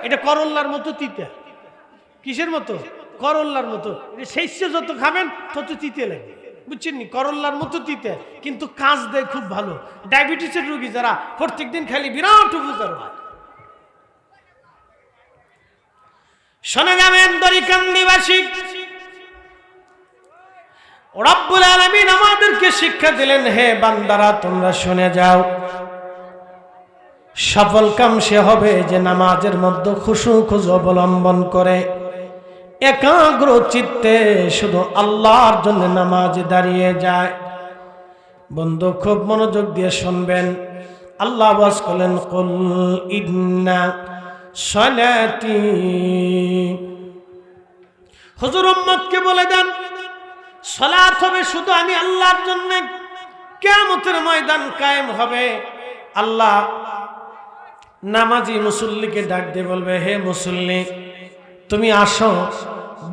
Speaker 1: এটা করল্লার মতো তিতা। কিসের মতো? করল্লার মতো। শস্য যত খাবেন তত তিতে লাগে, বুঝছেন নি? করল্লার মতো তিতে, কিন্তু কাজ দেয় খুব ভালো। ডায়াবেটিসের রোগী যারা প্রত্যেকদিন খালি বিরাট উপকার হয়। শোনা যাবেন দরিকান্দিবাসী, রব্বুল আলামিন আমাদেরকে শিক্ষা দিলেন, হে বান্দারা তোমরা শুনে যাও, সফল কাম সে হবে যে নামাজের মধ্যে খুশু খুজু অবলম্বন করে একাগ্র চিত্তে শুধু আল্লাহর জন্য নামাজে দাঁড়িয়ে যায়। বন্ধু খুব মনোযোগ দিয়ে শুনবেন। আল্লাহ আওয়াজ করলেন, কুল ইন্না সলাতি। হুজুর উম্মতকে বলে দেন, সালাত হবে শুধু আমি আল্লাহর জন্য। কিয়ামতের ময়দান কায়েম হবে, আল্লাহ নামাজি মুসল্লিকে ডাক দিয়ে বলবে, হে মুসল্লি তুমি আসো,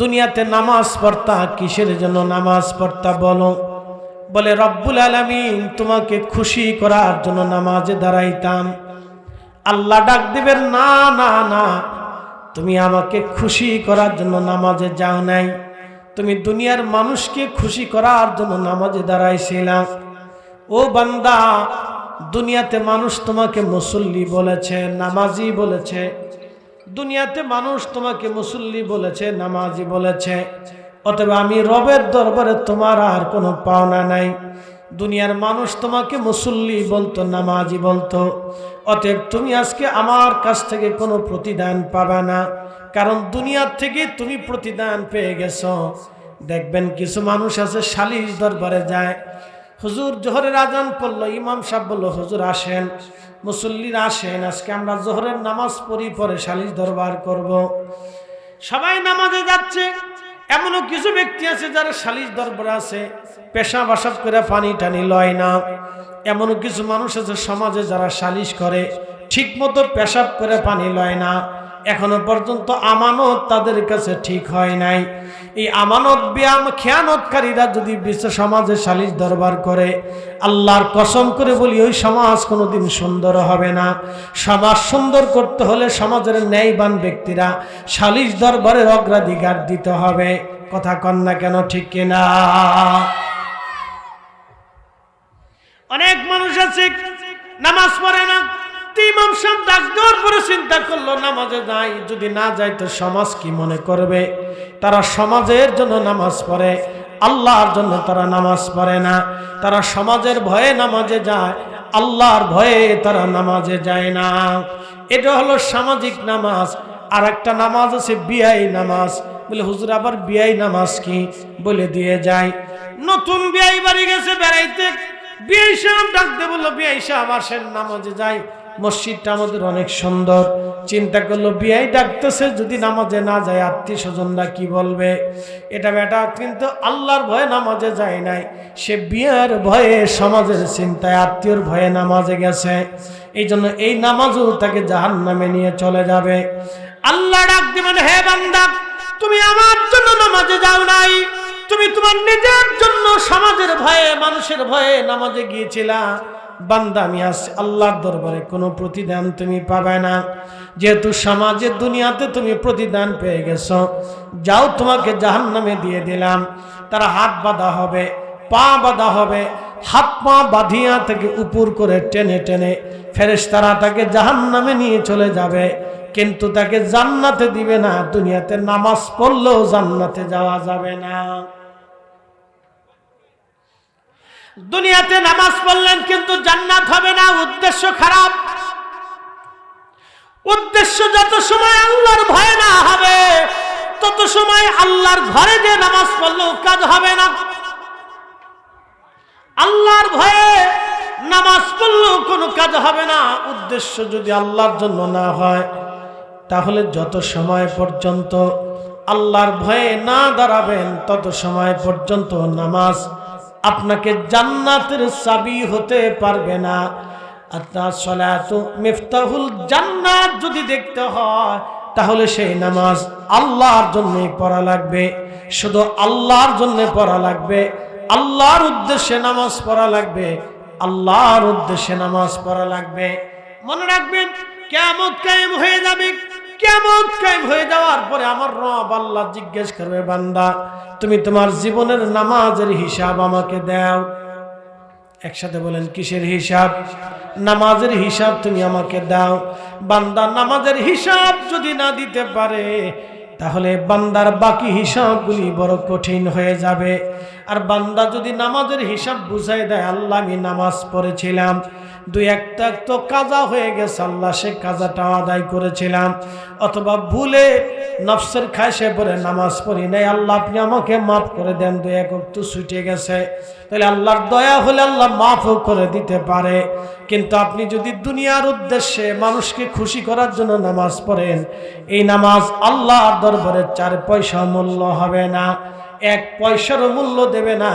Speaker 1: দুনিয়াতে নামাজ পড়তা, কিসের জন্য নামাজ পড়তা বলো? বলে রব্বুল আলামিন তোমাকে খুশি করার জন্য নামাজে দাঁড়াইতাম। আল্লাহ ডাক দিবেন, না না না, তুমি আমাকে খুশি করার জন্য নামাজে যাও নাই, তুমি দুনিয়ার মানুষকে খুশি করার জন্য নামাজে দাঁড়াইছিলাম। ও বান্দা, দুনিয়াতে মানুষ তোমাকে মুসল্লি বলেছে, নামাজি বলেছে, দুনিয়াতে মানুষ তোমাকে মুসল্লি বলেছে, নামাজি বলেছে, অতএব আমি রবের দরবারে তোমার আর কোনো পাওনা নাই। দুনিয়ার মানুষ তোমাকে মুসল্লি বলতো, নামাজি বলতো, অতএব তুমি আজকে আমার কাছ থেকে কোনো প্রতিদান পাবা না, কারণ দুনিয়ার থেকে তুমি প্রতিদান পেয়ে গেছো। দেখবেন কিছু মানুষ আছে সালিশ দরবারে যায়, হুজুর জোহরের আজান পড়লো, ইমাম সাহেব বললো হুজুর আসেন, মুসল্লিরা আসেন, আজকে আমরা জোহরের নামাজ পড়ি, পরে সালিশ দরবার করব। সবাই নামাজে যাচ্ছে। এমনও কিছু ব্যক্তি আছে যারা সালিশ দরবারে আছে, পেশা বাসাব করে পানি টানি লয় না। এমনও কিছু মানুষ আছে সমাজে যারা সালিশ করে ঠিক মতো পেশাব করে পানি লয় না, এখনো পর্যন্ত আমানত তাদের কাছে ঠিক হয় নাই। এই আমানত ব্যায়াম খেয়ানতকারীরা যদি বিশ্ব সমাজে সালিশ দরবার করে, আল্লাহর কসম করে বলি ওই সমাজ কোনোদিন সুন্দর হবে না। সমাজ সুন্দর করতে হলে সমাজের ন্যায়বান ব্যক্তিরা সালিশ দরবারের অগ্রাধিকার দিতে হবে। কথা কন না কেন, ঠিক কিনা? অনেক মানুষ আছে নামাজ পড়ে না, ইমাম সাহেব ডাক দেওয়ার পরে চিন্তা করলো নামাজে যাই, যদি না যায় তো সমাজ কি মনে করবে। তারা সমাজের জন্য নামাজ পড়ে, আল্লাহর জন্য তারা নামাজ পড়ে না। তারা সমাজের ভয়ে নামাজে যায়, আল্লাহর ভয়ে তারা নামাজে যায় না। এটা হলো সামাজিক নামাজ। আর একটা নামাজ আছে বিয়াই নামাজ, বলে হুজুর আবার বিয়াই নামাজ কি? বলে দিয়ে যায়। নতুন বিয়াই বাড়ি গেছে বেড়াইতে, বিয়াই সাহেব ডাকতে বললো, বিয়াই সাহেব আসেন নামাজে যাই, মসজিদটা আমাদের অনেক সুন্দর। চিন্তা করলো বিয়াই ডাকতেছে, যদি নামাজে না যায় আত্মীয় স্বজনরা কি বলবে। এটা বেটা কিন্তু আল্লাহর ভয়ে নামাজে যায় নাই, সে বিয়ার ভয়ে, সমাজের চিন্তায়, আত্মীয়র ভয়ে নামাজে গেছে। এই জন্য এই নামাজও তাকে জাহান্নামে নিয়ে চলে যাবে। আল্লাহ ডাক দিবেন, হে বান্দা, তুমি আমার জন্য নামাজে যাও নাই, তুমি তোমার নিজের জন্য সমাজের ভয়ে, মানুষের ভয়ে নামাজে গিয়েছিলা। বান্দা, আমি আজ আল্লাহর দরবারে কোনো প্রতিদান তুমি পাবে না। যেহেতু সমাজে, দুনিয়াতে তুমি প্রতিদান পেয়ে গেছো, যাও, তোমাকে জাহান্নামে দিয়ে দিলাম। তারা হাত বাঁধা হবে, পা বাঁধা হবে, হাত পা বাঁধিয়া থেকে উপর করে টেনে টেনে ফেরেশতারা তাকে জাহান্নামে নিয়ে চলে যাবে, কিন্তু তাকে জান্নাতে দিবে না। দুনিয়াতে নামাজ পড়লেও জান্নাতে যাওয়া যাবে না। দুনিয়াতে নামাজ পড়লেন কিন্তু জান্নাত হবে না, উদ্দেশ্য খারাপ। উদ্দেশ্য যত সময় আল্লাহর ভয় না হবে, তত সময় আল্লাহর ঘরে যে নামাজ পড়লেও কাজ হবে না। আল্লাহর ভয়ে নামাজ পড়লেও কোনো কাজ হবে না। উদ্দেশ্য যদি আল্লাহর জন্য না হয়, তাহলে যত সময় পর্যন্ত আল্লাহর ভয়ে না দাঁড়াবেন, তত সময় পর্যন্ত নামাজ আপনাকে জান্নাতের চাবি হতে পারবে না। আপনার সালাতু মিফতাহুল জান্নাত যদি দেখতে হয়, তাহলে সেই নামাজ আল্লাহর জন্য পড়া লাগবে, শুধু আল্লাহর জন্য পড়া লাগবে, আল্লাহর উদ্দেশ্যে নামাজ পড়া লাগবে, আল্লাহর উদ্দেশ্যে নামাজ পড়া লাগবে। মনে রাখবেন, কিয়ামত কায়েম হয়ে যাবে। কিয়ামত কায়েম হয়ে যাওয়ার পরে আমার রব আল্লাহ জিজ্ঞেস করবে, বান্দা, তুমি তোমার জীবনের নামাজের হিসাব আমাকে দাও। একসাথে বলেন, কিসের হিসাব? নামাজের হিসাব তুমি আমাকে দাও। বান্দা নামাজের হিসাব যদি না দিতে পারে, তাহলে বান্দার বাকি হিসাবগুলি বড় কঠিন হয়ে যাবে। আর বান্দা যদি নামাজের হিসাব বুঝাই দেয়, আল্লাহ আমি নামাজ পড়েছিলাম, দুই একটা তো কাজা হয়ে গেছে, আল্লাহ সে কাজাটা আদায় করেছিলাম, অথবা ভুলে নফসের খায়সে পড়ে নামাজ পড়ি নাই, আল্লাহ আপনি আমাকে মাফ করে দেন, দুই এক তো ছুটে গেছে, তাহলে আল্লাহর দয়া হলে আল্লাহ মাফও করে দিতে পারে। কিন্তু আপনি যদি দুনিয়ার উদ্দেশ্যে মানুষকে খুশি করার জন্য নামাজ পড়েন, এই নামাজ আল্লাহর দরবারে 4 পয়সা মূল্য হবে না, 1 পয়সারও মূল্য দেবে না।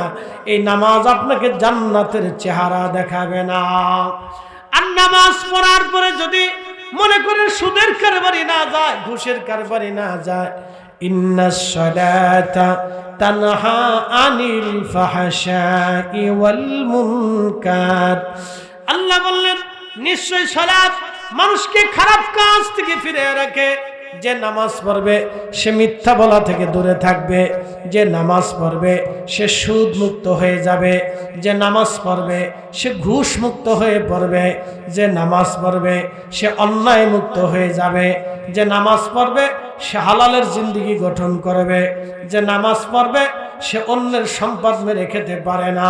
Speaker 1: এই নামাজ আপনাকে জান্নাতের চেহারা দেখাবে না। আর নামাজ পড়ার পরে যদি মনে করেন সুদের কারবারি না যায়, ঘুষের কারবারি না যায়, ইন্নাস সালাতা তানহা আনিল ফাহশাই ওয়াল মুনকার, আল্লাহ বললেন নিশ্চয় সালাত মানুষকে খারাপ কাজ থেকে ফিরিয়ে রাখে। যে নামাজ পড়বে সে মিথ্যা বলা থেকে দূরে থাকবে, যে নামাজ পড়বে সে সুদ মুক্ত হয়ে যাবে, যে নামাজ পড়বে সে ঘুষ মুক্ত হয়ে পড়বে, যে নামাজ পড়বে সে অন্যায় মুক্ত হয়ে যাবে, যে নামাজ পড়বে সে হালালের জিন্দেগি গঠন করবে, যে নামাজ পড়বে সে অন্যের সম্পদ মেরে খেতে পারে না,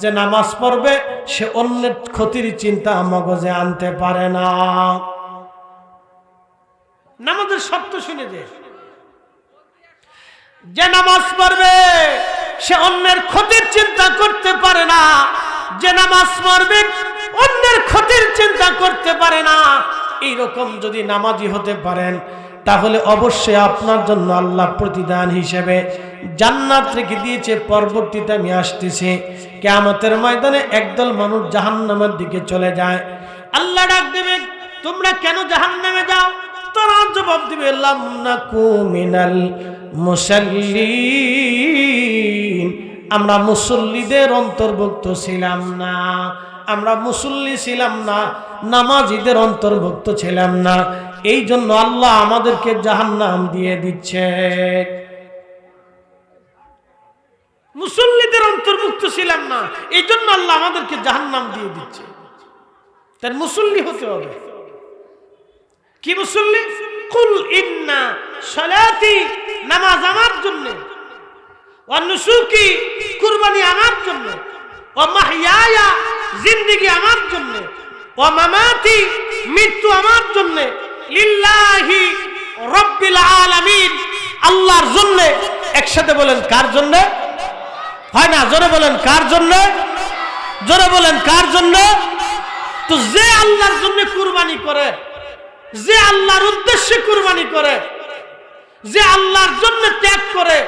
Speaker 1: যে নামাজ পড়বে সে অন্যের ক্ষতির চিন্তা মগজে আনতে পারে না। নামাজের শর্ত শুনে যে নামাজ পড়বে সে অন্যের ক্ষতির চিন্তা করতে পারে না, যে নামাজ পড়বে অন্যের ক্ষতির চিন্তা করতে পারে না। এইরকম যদি নামাজি হতে পারেন, তাহলে অবশ্যই আপনার জন্য আল্লাহ প্রতিদান হিসেবে জান্নাত রেখে দিয়েছে। পরবর্তীতে আমি আসতেছি, কিয়ামতের ময়দানে একদল মানুষ জাহান্নামের দিকে চলে যায়। আল্লাহ ডাক দেবেন, তোমরা কেন জাহান্নামে যাও? তারা জবাব দিবে, লাম নাকু মিনাল মুসাল্লিন, আমরা মুসল্লিদের অন্তর্ভুক্ত ছিলাম না, আমরা মুসল্লি ছিলাম না, নামাজীদের অন্তর্ভুক্ত ছিলাম না, এই জন্য আল্লাহ আমাদেরকে জাহান্নাম দিয়ে দিচ্ছে। মুসল্লিদের অন্তর্ভুক্ত ছিলাম না, এই জন্য আল্লাহ আমাদেরকে জাহান্নাম দিয়ে দিচ্ছে। তার মুসল্লি হতে হবে। কি মুসল্লি? কুল ইন্না সালাতি, নামাজ আমার জন্য, ওয়া নুসুকি, কুরবানি আমার জন্য, ওয়া মাহইয়ায়া, জিন্দেগি আমার জন্য, ওয়া মামাতি, মৃত্যু আমার জন্য, লিল্লাহি রাব্বিল আলামিন, আল্লাহর জন্য। একসাথে বলেন কার জন্য? হয় না, জোরে বলেন কার জন্য? জোরে বলেন কার জন্য? তো যে আল্লাহর জন্য কুরবানি করে, যে আল্লাহর উদ্দেশ্যে কুরবানি করে, যে আল্লাহর জন্য ত্যাগ করে,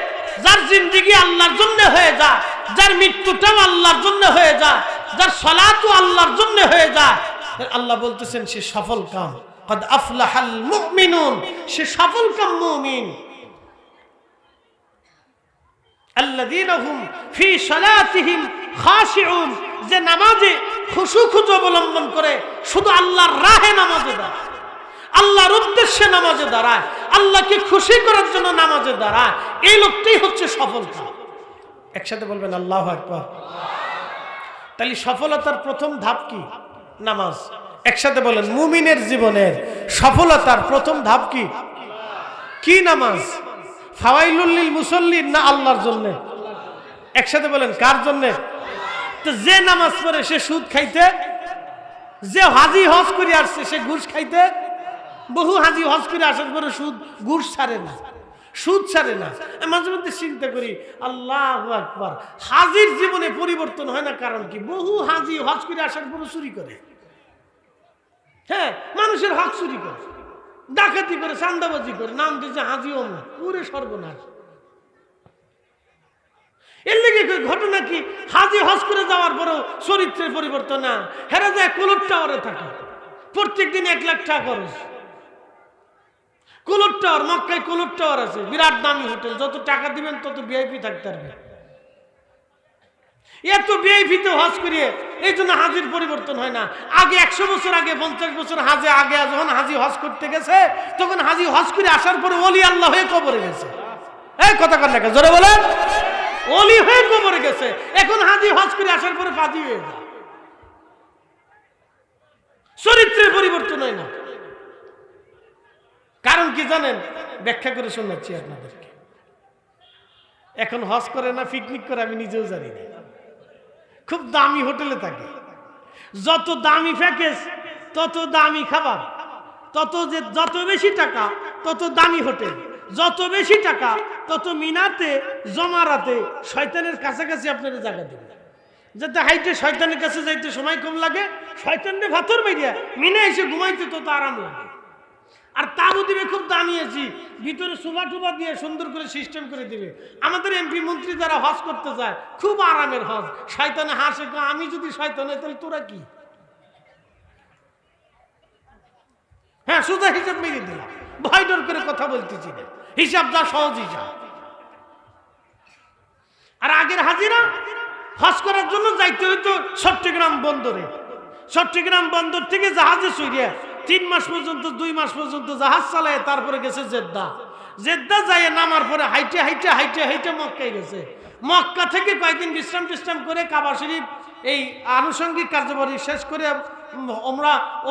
Speaker 1: যার জিন্দেগি আল্লাহর জন্য হয়ে যায়, যার মৃত্যুটাও আল্লাহর জন্য হয়ে যায়, যার সালাতও আল্লাহর জন্য হয়ে যায়, আল্লাহ বলতেছেন সে সফল কাম। قد أفلح المؤمنون, সে সফল কাম মুমিন। الذين هم في صلاتهم خاشعون, যে নামাজে খুশু অবলম্বন করে, শুধু আল্লাহর রাহে নামাজে দাঁড়ায়, আল্লাহর উদ্দেশ্যে নামাজে দাঁড়ায়, আল্লাহকে খুশি করার জন্য নামাজে দাঁড়ায়, এই লোকটাই হচ্ছে সফল কাম। একসাথে বলবেন আল্লাহু আকবার। তাহলে সফলতার প্রথম ধাপ কি? নামাজ। একসাথে বলেন মুমিনের জীবনের সফলতার প্রথম ধাপ কি? কি নামাজ? ফাওয়াইলুল লিল মুসাল্লিন না আল্লাহর জন্য? একসাথে বলেন কার জন্য? তো যে নামাজ পড়ে সে সুদ খাইতে, যে হাজি হজ করে আসছে সে ঘুষ খাইতে, বহু হাজি হজ করে আসার পরে সুদ ঘুষ ছাড়ে না, সুদ ছাড়ে না। মাঝে মধ্যে চিন্তা করি আল্লাহু আকবার, হাজির জীবনে পরিবর্তন হয় না, কারণ কি? বহু হাজি হজ করে আসার পরে চুরি করে, হ্যাঁ মানুষের হক চুরি করে, ডাকাতি করে, চান্দাবাজি করে, নাম দিয়েছে হাজি অমুক, পুরে সর্বনাশ। এর লেগে ঘটনা কি? হাজি হজ করে যাওয়ার পরেও চরিত্রের পরিবর্তন না, হেরা যায় কুলুর টাওয়ারে থাকে, প্রত্যেক দিন 1 লাখ টাকা খরচ। কুলুর টাওয়ার, মক্কায় কুলুর টাওয়ার আছে, বিরাট দামি হোটেল, যত টাকা দিবেন তত ভিআইপি থাকতে পারবে। এত ভিআইপিতে হজ করিয়ে এই জন্য হাজির পরিবর্তন হয় না। আগে 100 বছর আগে, 50 বছর আগে যখন হাজি হজ করতে গেছে, তখন হাজি হজ করে আসার পরে ওলি আল্লাহ হয়ে কবরে গেছে। এই কথা কর না, জোরে বলেন, ওলি হয়ে কবরে গেছে। এখন হাজি হজ করে আসার পরে ফাজি হয়ে যায়, চরিত্রের পরিবর্তন হয় না। কারণ কি জানেন? ব্যাখ্যা করে শোনাচ্ছি আপনাদেরকে। এখন হজ করে না, পিকনিক করে, আমি নিজেও জানি না। খুব দামি হোটেলে থাকে, যত দামি প্যাকেজ তত দামি খাবার, যত বেশি টাকা তত দামি হোটেল, যত বেশি টাকা তত মিনাতে জমারাতে শয়তানের কাছাকাছি আপনারা জায়গা দেবেন, যাতে হাইটে শয়তানের কাছে যাইতে সময় কম লাগে, শয়তানের ভাতর মাইরিয়া মিনা এসে ঘুমাইতে তত আরাম লাগে। আর তাবু দিবে খুব দামি আছি, ভিতরে সোফা টুবা দিয়ে সুন্দর করে সিস্টেম করে দিবে। আমাদের এমপি মন্ত্রী যারা হজ করতে যায় খুব আরামের হজ, শয়তানে হাসে, আমি যদি শয়তান হই তাহলে তোরা কি? হ্যাঁ, সোজা হিসাব মেরে দিলাম, ভয় ডর করে কথা বলতেছি না, হিসাব যা সহজ হিসাব। আর আগের হাজিরা হজ করার জন্য যাইতে হইতো চট্টগ্রাম বন্দরে, চট্টগ্রাম বন্দর থেকে জাহাজে চড়িয়ে 3 মাস পর্যন্ত, 2 মাস পর্যন্ত জাহাজ চালায়, তারপরে গেছে জেদ্দা। জেদ্দা যাই নামার পরে হাইটে হাইটে হাইটে হাইটে মক্কায় গেছে। মক্কা থেকে কয়েকদিন বিশ্রাম করে কাবা শরীফ এই আনুষঙ্গিক কার্যবাহী শেষ করে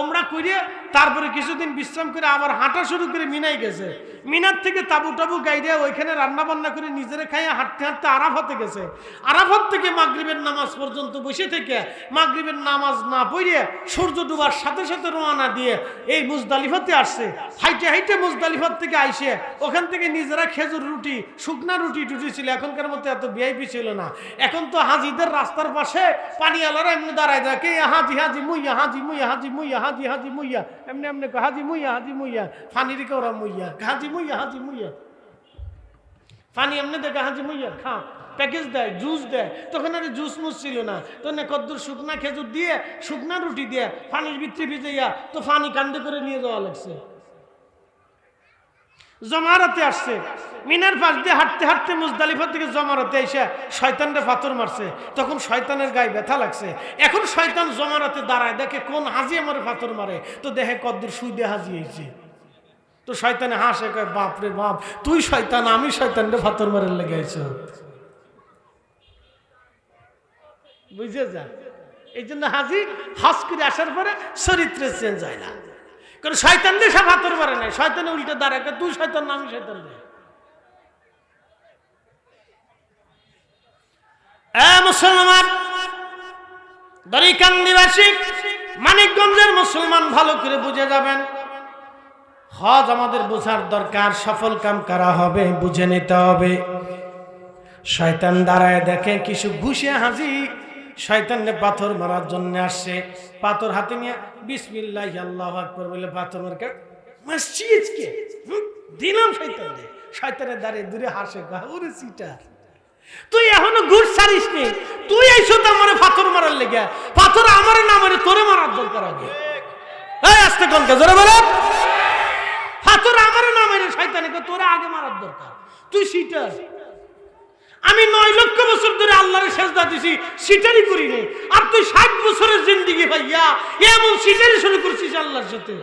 Speaker 1: ওমরা করিয়ে তারপরে কিছুদিন বিশ্রাম করে আবার হাঁটা শুরু করে মিনায় গেছে। মিনার থেকে তাবু টাবু গাইডে ওইখানে রান্না বান্না করে নিজেরা খাইয়ে হাঁটতে হাঁটতে আরাফাতে গেছে। আরাফাত থেকে মাগরিবের নামাজ পর্যন্ত বসে থেকে মাগরিবের নামাজ না পড়িয়ে সূর্য ডুবার সাথে সাথে রওনা দিয়ে এই মুজদালিফাতে আসছে। হাইটে হাইটে মুজদালিফাত থেকে আইসে ওখান থেকে নিজেরা খেজুর রুটি, শুকনা রুটি টুটি ছিল, এখনকার মতো এত ভিআইপি ছিল না। এখন তো হাজিদের রাস্তার পাশে পানিওয়ালারা এমনি দাঁড়ায় দেখে হাজি হাজি মুইয়া, হাজি মুইয়া, হাজি মুইয়া, হাজি হাজি মুইয়া, এমনি এমনি হাজি মুইয়া, হাজি মুইয়া, ফানির ওরা মুইয়া, হাজি মুইয়া, হাজি মুইয়া, ফানি এমনি দেখে হাজি মুইয়া খা, প্যাকেজ দেয়, জুস দেয়। তখন আর জুস মুস ছিল না, তখন কদ্দুর শুকনা খেজুর দিয়ে, শুকনা রুটি দিয়ে ফানির ভিতরে ভিজাইয়া তো ফানি কান্দে করে নিয়ে যাওয়া লাগছে। জমারাতে আসছে, মিনার পাশ দিয়ে হাঁটতে হাঁটতে মুজদালিফা থেকে জমারাতে এসে শয়তানরে পাথর মারছে। তখন শয়তানের গায়ে ব্যথা লাগছে। এখন শয়তান জমারাতে দাঁড়ায়, দেখে কোন হাজি আমার পাথর মারে, তো দেখে কদ্দুর সুদে হাজি হয়েছে। তো শয়তানে হাসে, কয় বাপ রে বাপ, তুই শয়তান, আমি শয়তানরে পাথর মারের লেগে আইছো। বুঝে যা, এই জন্য হাজি হজ করে আসার পরে চরিত্রের চেঞ্জ হয় না। কারণ শয়তান দিয়ে সব হাতর মারে নাই, শয়তানে উল্টে দাঁড়ায়, তুই শয়তান না আমি শয়তান দে। মুসলমান দরিকান নিবাসী মানিকগঞ্জের মুসলমান ভালো করে বুঝে যাবেন, হজ আমাদের বোঝার দরকার, সফল কাম করা হবে বুঝে নিতে হবে। শয়তান দাঁড়ায় দেখে কিছু ঘুষে হাজি শয়তানকে পাথর মারার জন্য আসছে, পাথর হাতে নিয়ে বিসমিল্লাহ আল্লাহু আকবার বলে পাথর মারকে মসজিদকে দিলাম শয়তানকে। শয়তানের দাঁড়িয়ে দূরে হাসে, ওরে সিটার তুই এখনো ঘুষ ছাড়িস নি, তুই আইসো তো আমার পাথর মারার লেগে, পাথর আমার না মারে তোরে মারার দরকার আগে। এই আস্তে কোনকে জোরে বলে, পাথর আমার না মারে শয়তানকে তোরে আগে মারার দরকার, তুই সিটার। আমি 9 লক্ষ বছর ধরে আল্লাহর সেজদা দিছি, সিটারি করি নি, আর তুই 60 বছরের জিন্দেগি ভাইয়া এমন সিটারি শুরু করছিস আল্লাহর সাথে।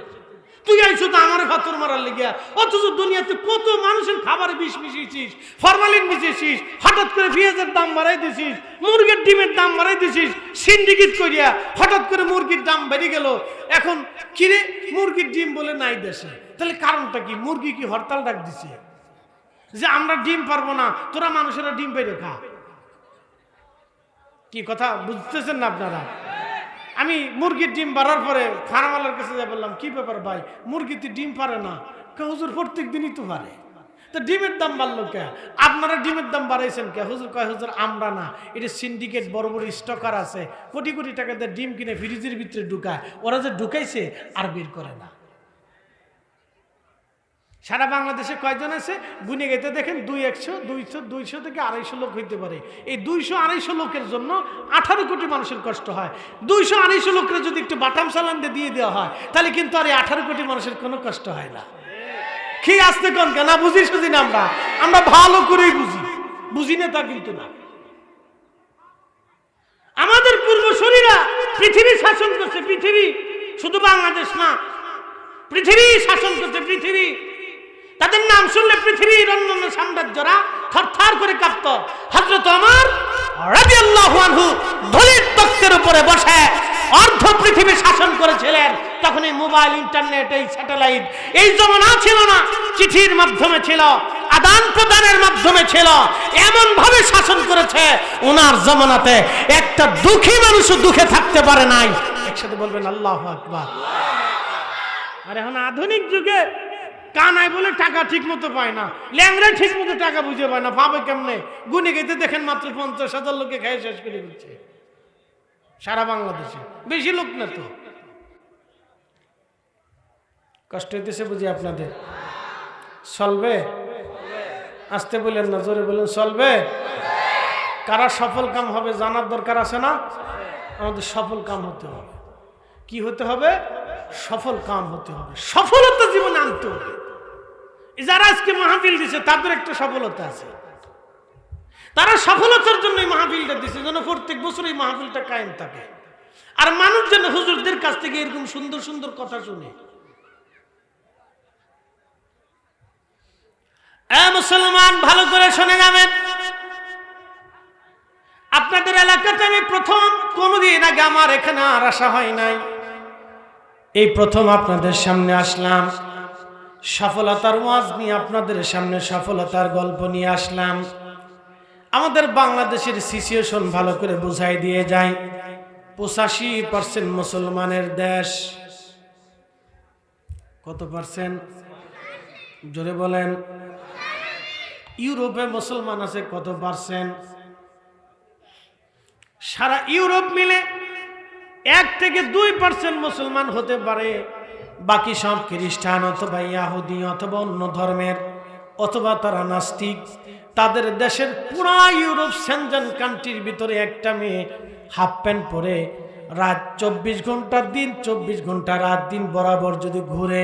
Speaker 1: তুই আইছো তো আমার পাথর মারার লেগে, অথচ দুনিয়াতে কত মানুষের খাবারে বিষ মিশিয়েছিস, ফরমালিন মিশিয়েছিস, হঠাৎ করে পেঁয়াজের দাম বাড়াই দিছিস, মুরগির ডিমের দাম বাড়াই দিছিস, সিন্ডিকেট করিয়া হঠাৎ করে মুরগির দাম বেড়ে গেল। এখন কিরে মুরগির ডিম বলে নাই দেশে, তাহলে কারণটা কি? মুরগি কি হরতাল ডাক দিছে যে আমরা ডিম পারবো না, তোরা মানুষেরা ডিম পেয়ে খা? কি কথা বুঝতেছেন না আপনারা? আমি মুরগির ডিম বাড়ার পরে ফার্মালার কাছে যা বললাম, কি ব্যাপার ভাই, মুরগিতে ডিম পারে না? হুজুর প্রত্যেক দিনই তো পারে, তো ডিমের দাম বাড়লো কে? আপনারা ডিমের দাম বাড়াইছেন কে? হুজুর কয় হুজুর আমরা না, এটা সিন্ডিকেট বড় বড় স্টকার আছে, কোটি কোটি টাকা দিয়ে ডিম কিনে ফ্রিজের ভিতরে ঢুকায়, ওরা যে ঢুকাইছে আর বের করে না। সারা বাংলাদেশে কয়জন আছে গুনে গেতে দেখেন, 200 থেকে 250 লোক হইতে পারে। এই 200-250 লোকের জন্য 18 কোটি মানুষের কষ্ট হয়। 200-250 লোকের যদি একটু বাটাম চালান দিয়ে দেওয়া হয়, তাহলে কিন্তু আর এই 18 কোটি মানুষের কোনো কষ্ট হয় না। কি আসতে কোন কেন বুঝি সুঝি না, আমরা ভালো করেই বুঝি না তা কিন্তু না। আমাদের পূর্বসূরীরা পৃথিবী শাসন করছে, পৃথিবী শুধু বাংলাদেশ না, পৃথিবী শাসন করছে, পৃথিবী। তাদের নাম শুনলে পৃথিবীর অন্যান্য সাম্রাজ্যরা থরথর করে কাঁপত। হযরত ওমর রাদিয়াল্লাহু আনহু ধলির তখ্তের উপরে বসে অর্ধ পৃথিবী শাসন করেছিলেন। তখন এই মোবাইল, ইন্টারনেট, এই স্যাটেলাইট এই জমানা ছিল না, চিঠির মাধ্যমে ছিল, আদান প্রদানের মাধ্যমে ছিল। এমন ভাবে শাসন করেছে, ওনার জমানাতে একটা দুঃখী মানুষও দুঃখে থাকতে পারে নাই। একসাথে বলবেন আল্লাহু আকবার। আর এখন আধুনিক যুগে কানাই বলে টাকা ঠিক মতো পায় না, ল্যাংড়া ঠিক মতো টাকা বুঝে পায় না, ভাবে কেমনে? গুনে গেতে দেখেন মাত্র 50,000 লোকে খেয়ে শেষ করে দিচ্ছে সারা বাংলাদেশে, বেশি লোক না তো। কষ্ট হইতেছে বুঝি আপনাদের? চলবে? আসতে বলেন না, জোরে বলেন চলবে। কারা সফল কাম হবে জানার দরকার আছে না? আমাদের সফল কাম হতে হবে। কি হতে হবে? সফল কাম হতে হবে, সফলতা জীবনে আনতে হবে। যারা আজকে মাহফিল দিছে তাদের একটা সফলতা আছে, তারা সফলতার জন্য এই মাহফিলটা দিছে, যেন প্রত্যেক বছর এই মাহফিলটা কায়েম থাকে। আর মানুষ যেন হুজুরদের কাছ থেকে এরকম সুন্দর সুন্দর কথা শুনে। মুসলমান ভালো করে শুনে যাবেন, আপনাদের এলাকাতে আমি প্রথম, কোনদিন আগে আমার এখানে আর আসা হয় নাই, এই প্রথম আপনাদের সামনে আসলাম। সফলতার ওয়াজ নিয়ে আপনাদের সামনে সফলতার গল্প নিয়ে আসলাম। আমাদের বাংলাদেশের সিচুয়েশন ভালো করে বুঝাই দিয়ে যায়। 85% মুসলমানের দেশ। কত পার্সেন্ট? জোরে বলেন। ইউরোপে মুসলমান আছে কত পার্সেন্ট? সারা ইউরোপ মিলে 1 থেকে 2% মুসলমান হতে পারে, বাকি সব খ্রিস্টান অথবা ইহুদি অথবা অন্য ধর্মের, অথবা তারা নাস্তিক। তাদের দেশের পুরা ইউরোপ সেনজেন কান্ট্রির ভিতরে একটা মেয়ে হাফ প্যান্ট পরে রাত 24 ঘন্টা দিন 24 ঘন্টা রাত দিন বরাবর যদি ঘুরে,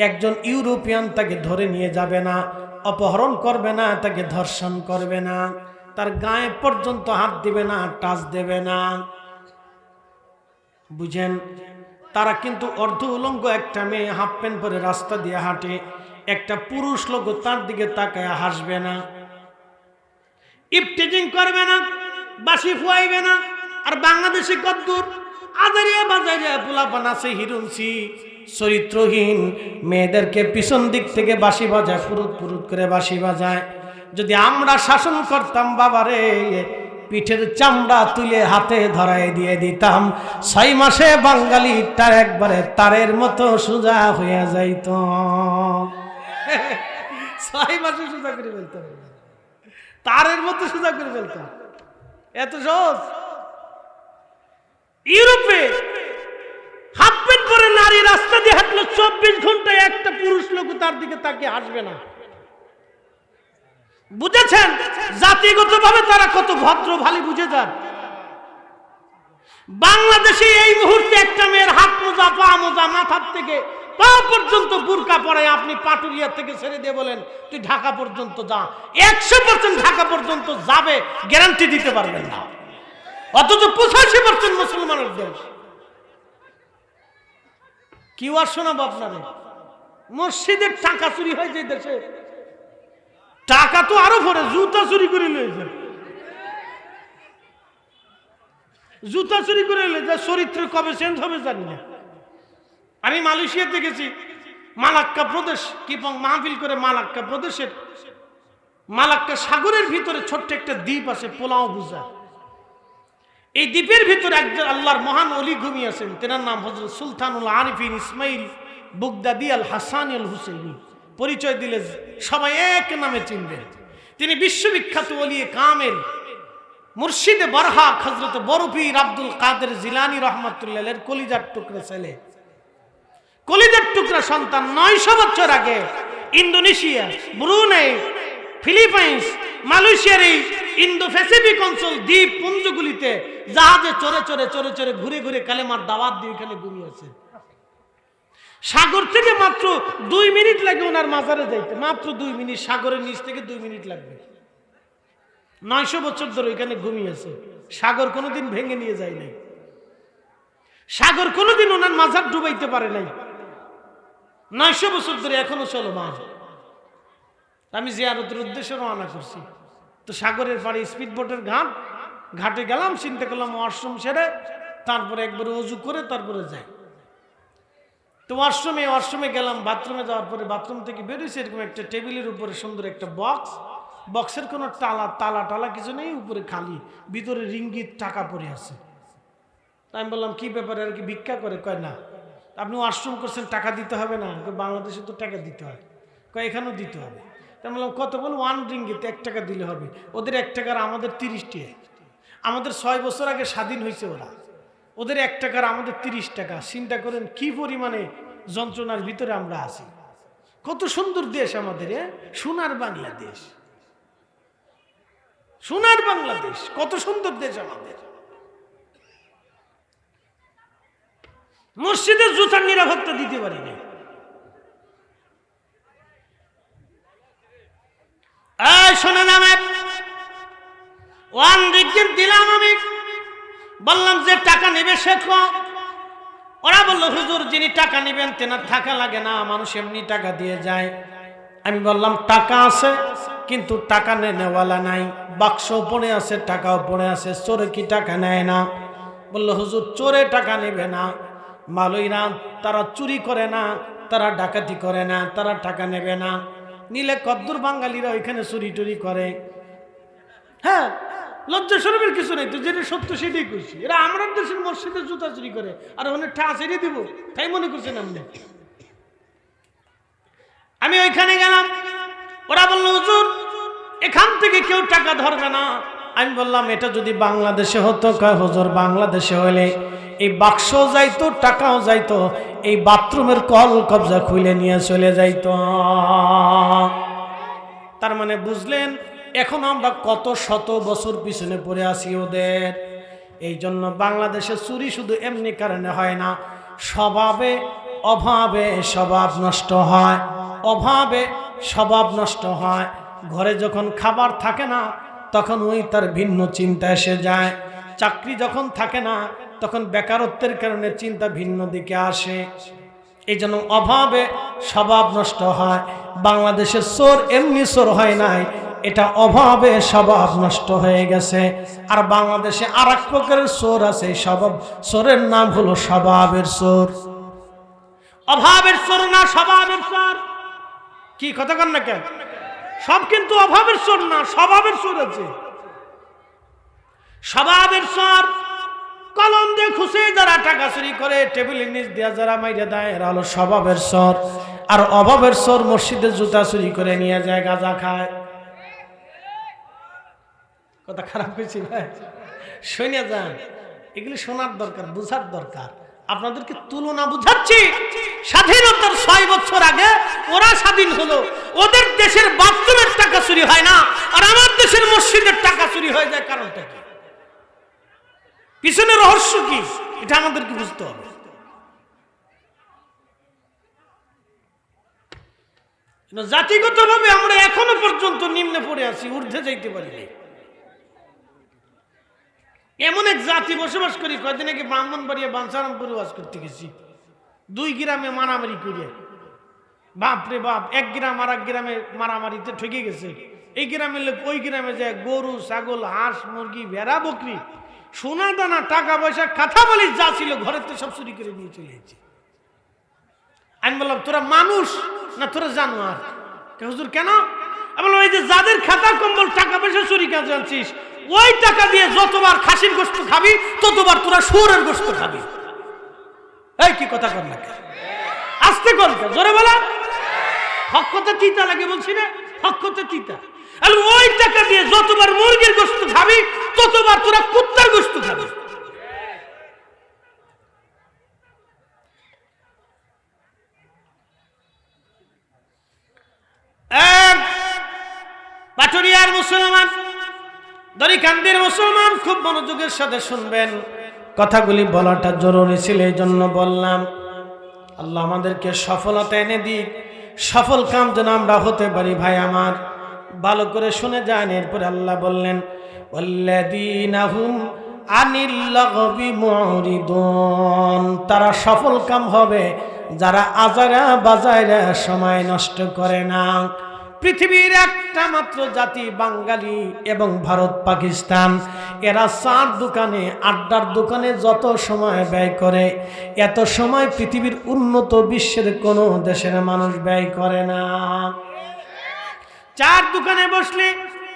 Speaker 1: একজন ইউরোপিয়ান তাকে ধরে নিয়ে যাবে না, অপহরণ করবে না, তাকে ধর্ষণ করবে না, তার গায়ে পর্যন্ত হাত দিবে না, টাচ দেবে না। বুঝেন? তারা কিন্তু অর্ধ উলঙ্গ একটা মেয়ে হাফ প্যান্ট পরে রাস্তা দিয়ে হাঁটে, একটা পুরুষ লোক তার দিকে তাকায় হাসবে না, ইফটিজিং করবে না, বাসি ফুয়াইবে না। আর বাংলাদেশে কদ্দুর আজারিয়া বাজারিয়া পোলাপান আছে হিরুনসি চরিত্রহীন, মেয়েদেরকে পিছন দিক থেকে বাঁশি বাজায়, ফুরুত ফুরুত করে বাঁশি বাজায়। যদি আমরা শাসন করতাম বাবারে, পিঠের চামড়া তুলে হাতে ধরায় দিয়ে দিতাম। 6 মাসে বাঙালিটা একবারে তারের মতো সোজা হয়ে যাইত। 6 মাসে সোজা করে ফেলতাম, তারের মতো সোজা করে ফেলতাম। এত সহজ। ইউরোপে হাফ প্যান্ট পরে নারী রাস্তা দিয়ে হাঁটলো, 24 ঘন্টায় একটা পুরুষ লোক তার দিকে তাকিয়ে হাসবে না। বুঝেছেন জাতিগতভাবে তারা কত ভদ্র, ভালো বুঝে যান। বাংলাদেশে এই মুহূর্তে একটা মেয়ের হাত মোজা, পা মোজা, মাথার থেকে পা পর্যন্ত বুরকা পরে আপনি পাটুরিয়া থেকে ছেড়ে দিয়ে বলেন তুই ঢাকা পর্যন্ত যা, 100% ঢাকা পর্যন্ত যাবে, গ্যারান্টি দিতে পারবেন না। অথচ 85% মুসলমানের দেশ। কি আর শোনাবো আপনারে, মসজিদের টাকা চুরি হয় যে দেশে, টাকা তো আরো পরে জুতা চুরি করে লয়েছে, জুতা চুরি করে লয়েছে। চরিত্র কবে চেঞ্জ হবে জানি না। আমি মালয়েশিয়াতে গেছি, মালাক্কা প্রদেশ, কিপং মাহফিল করে মালাক্কা প্রদেশের মালাক্কা সাগরের ভিতরে ছোট্ট একটা দ্বীপ আছে, পোলাও বুঝা। এই দ্বীপের ভিতরে একজন আল্লাহর মহান ওলি ঘুমিয়ে আছেন, তেনার নাম হযরত সুলতানুল আরিফিন ইসমাইল বুগদাদি আল হাসানি আল হুসাইনি। পরিচয় দিলে সবাই এক নামে চিনবে। তিনি বিশ্ববিখ্যাত ওলি কামেল, মুর্শিদে বরহাক হযরত বরফির আব্দুল কাদের জিলানী রাহমাতুল্লাহ এর কলিজার টুকরা ছেলে, কলিজার টুকরা সন্তান। 900 বছর আগে ইন্দোনেশিয়া, ব্রুনেই, ফিলিপাইন্স, মালয়েশিয়ার এই ইন্দো প্যাসিফিক অঞ্চল দ্বীপ পুঞ্জগুলিতে জাহাজে চড়ে চড়ে চড়ে চড়ে ঘুরে ঘুরে কালেমার দাওয়াত দিয়ে এখানে ঘুমিয়েছে। সাগর থেকে মাত্র 2 মিনিট লাগে ওনার মাজারে যাইতে, মাত্র 2 মিনিট, সাগরের নিচ থেকে 2 মিনিট লাগবে। 900 বছর ধরে এখানে ঘুমিয়েছে। সাগর কোনোদিন ভেঙে নিয়ে যায় নাই, সাগর কোনোদিন ওনার মাজার ডুবাইতে পারে নাই। 900 বছর ধরে এখনো চলমান। আমি জিয়ারতের উদ্দেশ্যে রওনা করছি, তো সাগরের পাড়ে স্পিড বোটের ঘাটে গেলাম, চিন্তা করলাম ওয়াশরুম সেরে তারপরে একবারে ওযু করে তারপরে যাই। তো ওয়াশরুমে গেলাম। বাথরুমে যাওয়ার পরে বাথরুম থেকে বেরিয়েছে, এরকম একটা টেবিলের উপরে সুন্দর একটা বক্সের কোনো তালা কিছু নেই, উপরে খালি, ভিতরে রিঙ্গিত টাকা পড়ে আছে। আমি বললাম কি ব্যাপারে, আর কি ভিক্ষা করে? কয় না, আপনি ওয়াশরুম করছেন টাকা দিতে হবে না? বাংলাদেশে তো টাকা দিতে হয়। কয় এখানেও দিতে হবে। তাই বললাম কত? বল 1 রিঙ্গিত, 1 টাকা দিলে হবে। ওদের 1 টাকার আমাদের 30 টাকা। আমাদের 6 বছর আগে স্বাধীন হয়েছে ওরা, ওদের 1 টাকার আমাদের 30 টাকা। চিন্তা করেন কি পরিমাণে যন্ত্রণার ভিতরে আমরা আছি। কত সুন্দর দেশ আমাদের, সোনার বাংলাদেশ, সোনার বাংলাদেশ, কত সুন্দর দেশ আমাদের। মসজিদের জুতার নিরাপত্তা দিতে পারি না। শোনেন, আমি 1 রিঙ্গিত দিলাম, আমি বললাম যে টাকা নেবে সে কম। ওরা বললো হুজুর যিনি টাকা নেবেন তেনার টাকা লাগে না, মানুষ এমনি টাকা দিয়ে যায়। আমি বললাম টাকা আছে কিন্তু টাকা নেওয়ালা নাই, বাক্স পড়ে আছে, টাকাও পড়ে আছে, চোরে কি টাকা নেয় না? বললো হুজুর চোরে টাকা নেবে না, মালয়ীরা তারা চুরি করে না, তারা ডাকাতি করে না, তারা টাকা নেবে না। নিলে কদ্দুর বাঙালিরা ওইখানে চুরি টুরি করে। হ্যাঁ, লজ্জা শরমের কিছু নেই তো, যেটা সত্য সেটাই করছি। এরা আমরা দেশের মসজিদে জুতা চুরি করে আর ওখানে ঠা ছেড়ে দিব, তাই মনে করছেন আপনি? আমি ওইখানে গেলাম, ওরা বললো হুজুর এখান থেকে কেউ টাকা ধরবে না। আমি বললাম এটা যদি বাংলাদেশে হতো, কয় হুজুর বাংলাদেশে হলে এই বাক্স যাইতো, টাকাও যাইতো, এই বাথরুমের কল কবজা খুলে নিয়ে চলে যাইতো। তার মানে বুঝলেন এখন আমরা কত শত বছর পিছনে পড়ে আছি ওদের। এই জন্য বাংলাদেশে চুরি শুধু এমনি কারণে হয় না, স্বভাবে অভাবে স্বভাব নষ্ট হয়, অভাবে স্বভাব নষ্ট হয়। ঘরে যখন খাবার থাকে না তখন ওই তার ভিন্ন চিন্তা এসে যায়। চাকরি যখন থাকে না তখন বেকারত্বের কারণে চিন্তা ভিন্ন দিকে আসে। এই জন্য অভাবে স্বভাব নষ্ট হয়। বাংলাদেশের চোর এমনি চোর হয় নাই, এটা অভাবে স্বভাব নষ্ট হয়ে গেছে। আর বাংলাদেশে আর এক প্রকারের চোর আছে, স্বভাব চোরের নাম হলো স্বভাবের চোর। অভাবের চোর না স্বভাবের চোর। কি কথা কন না কেন? সব কিন্তু অভাবের চোর না, স্বভাবের চোর আছে। স্বভাবের স্বর, কলম দিয়ে খুশি যারা টাকা চুরি করে, টেবিলের নিচ দিয়া যারা মাইরে দেয়, এরা হলো স্বভাবের স্বর। আর অভাবের স্বর মসজিদে জুতা চুরি করে নিয়ে যায়, গাঁজা খায়। কথা খারাপ হয়েছে ভাই, শুনে যান। এগুলি শোনার দরকার, বুঝার দরকার। আপনাদেরকে তুলনা বুঝাচ্ছি। স্বাধীনতার 6 বছর আগে ওরা স্বাধীন হলো, ওদের দেশের বাথরুমের টাকা চুরি হয় না, আর আমার দেশের মসজিদের টাকা চুরি হয়ে যায়। কারণটা কি? পিছনে রহস্য কি? এটা আমাদেরকে বুঝতে হবে। জাতিগতভাবে আমরা এখনো পর্যন্ত নিম্নে পড়ে আছি, ঊর্ধ্বে যাইতে পারিনি। এমন এক জাতি বসবাস করি, কয়েকদিন আগে ব্রাহ্মণবাড়িয়া বাঞ্ছারামপুরে ওয়াজ করতে গেছি, 2 গ্রামে মারামারি করে, বাপরে বাপ, এক গ্রাম আর এক গ্রামে মারামারিতে ঠকে গেছে। এই গ্রামের লোক ওই গ্রামে যায়, গরু ছাগল হাঁস মুরগি ভেড়া বকরি সোনা দানা টাকা পয়সা কথা বলি যা ছিল ঘরের তো সব চুরি করে নিয়ে চলে গেছে। আমি বললাম তোরা মানুষ না তোরা জানোয়ার? হুজুর কেন? আমি বললাম এই যে যাদের খাতা কম্বল টাকা পয়সা চুরি কাজ জানছিস, ওই টাকা দিয়ে যতবার খাসির গোশত খাবি ততবার তোরা শুয়োরের গোশত খাবি। এই কি কথা কর না, আস্তে কর, জোরে বলা। হক কথা তিতা লাগে বলছি না, হক কথা তিতা। আর ওই টাকা দিয়ে যতবার মুরগির গোশত খাবি ততবার তোরা কুত্তার গোশত খাবি। পাটুরিয়ার মুসলমান, দরিকান্দির মুসলমান, খুব মনোযোগের সাথে শুনবেন, কথাগুলি বলাটা জরুরি ছিল, এই জন্য বললাম। আল্লাহ আমাদেরকে সফলতা এনে দিক, সফল কাম যেন আমরা হতে পারি। ভাই আমার ভালো করে শুনে যান। এরপরে আল্লাহ বললেন ওয়াল্লাযীনা হুম আনিল লাগবি মুরিদুন, তারা সফল কাম হবে যারা আজারা বাজারা সময় নষ্ট করে না। পৃথিবীর একটা মাত্র জাতি বাঙালি এবং ভারত পাকিস্তান, এরা চার দোকানে আড্ডার দোকানে যত সময় ব্যয় করে, এত সময় পৃথিবীর উন্নত বিশ্বের কোনো দেশের মানুষ ব্যয় করে না। চার দোকানে বসলে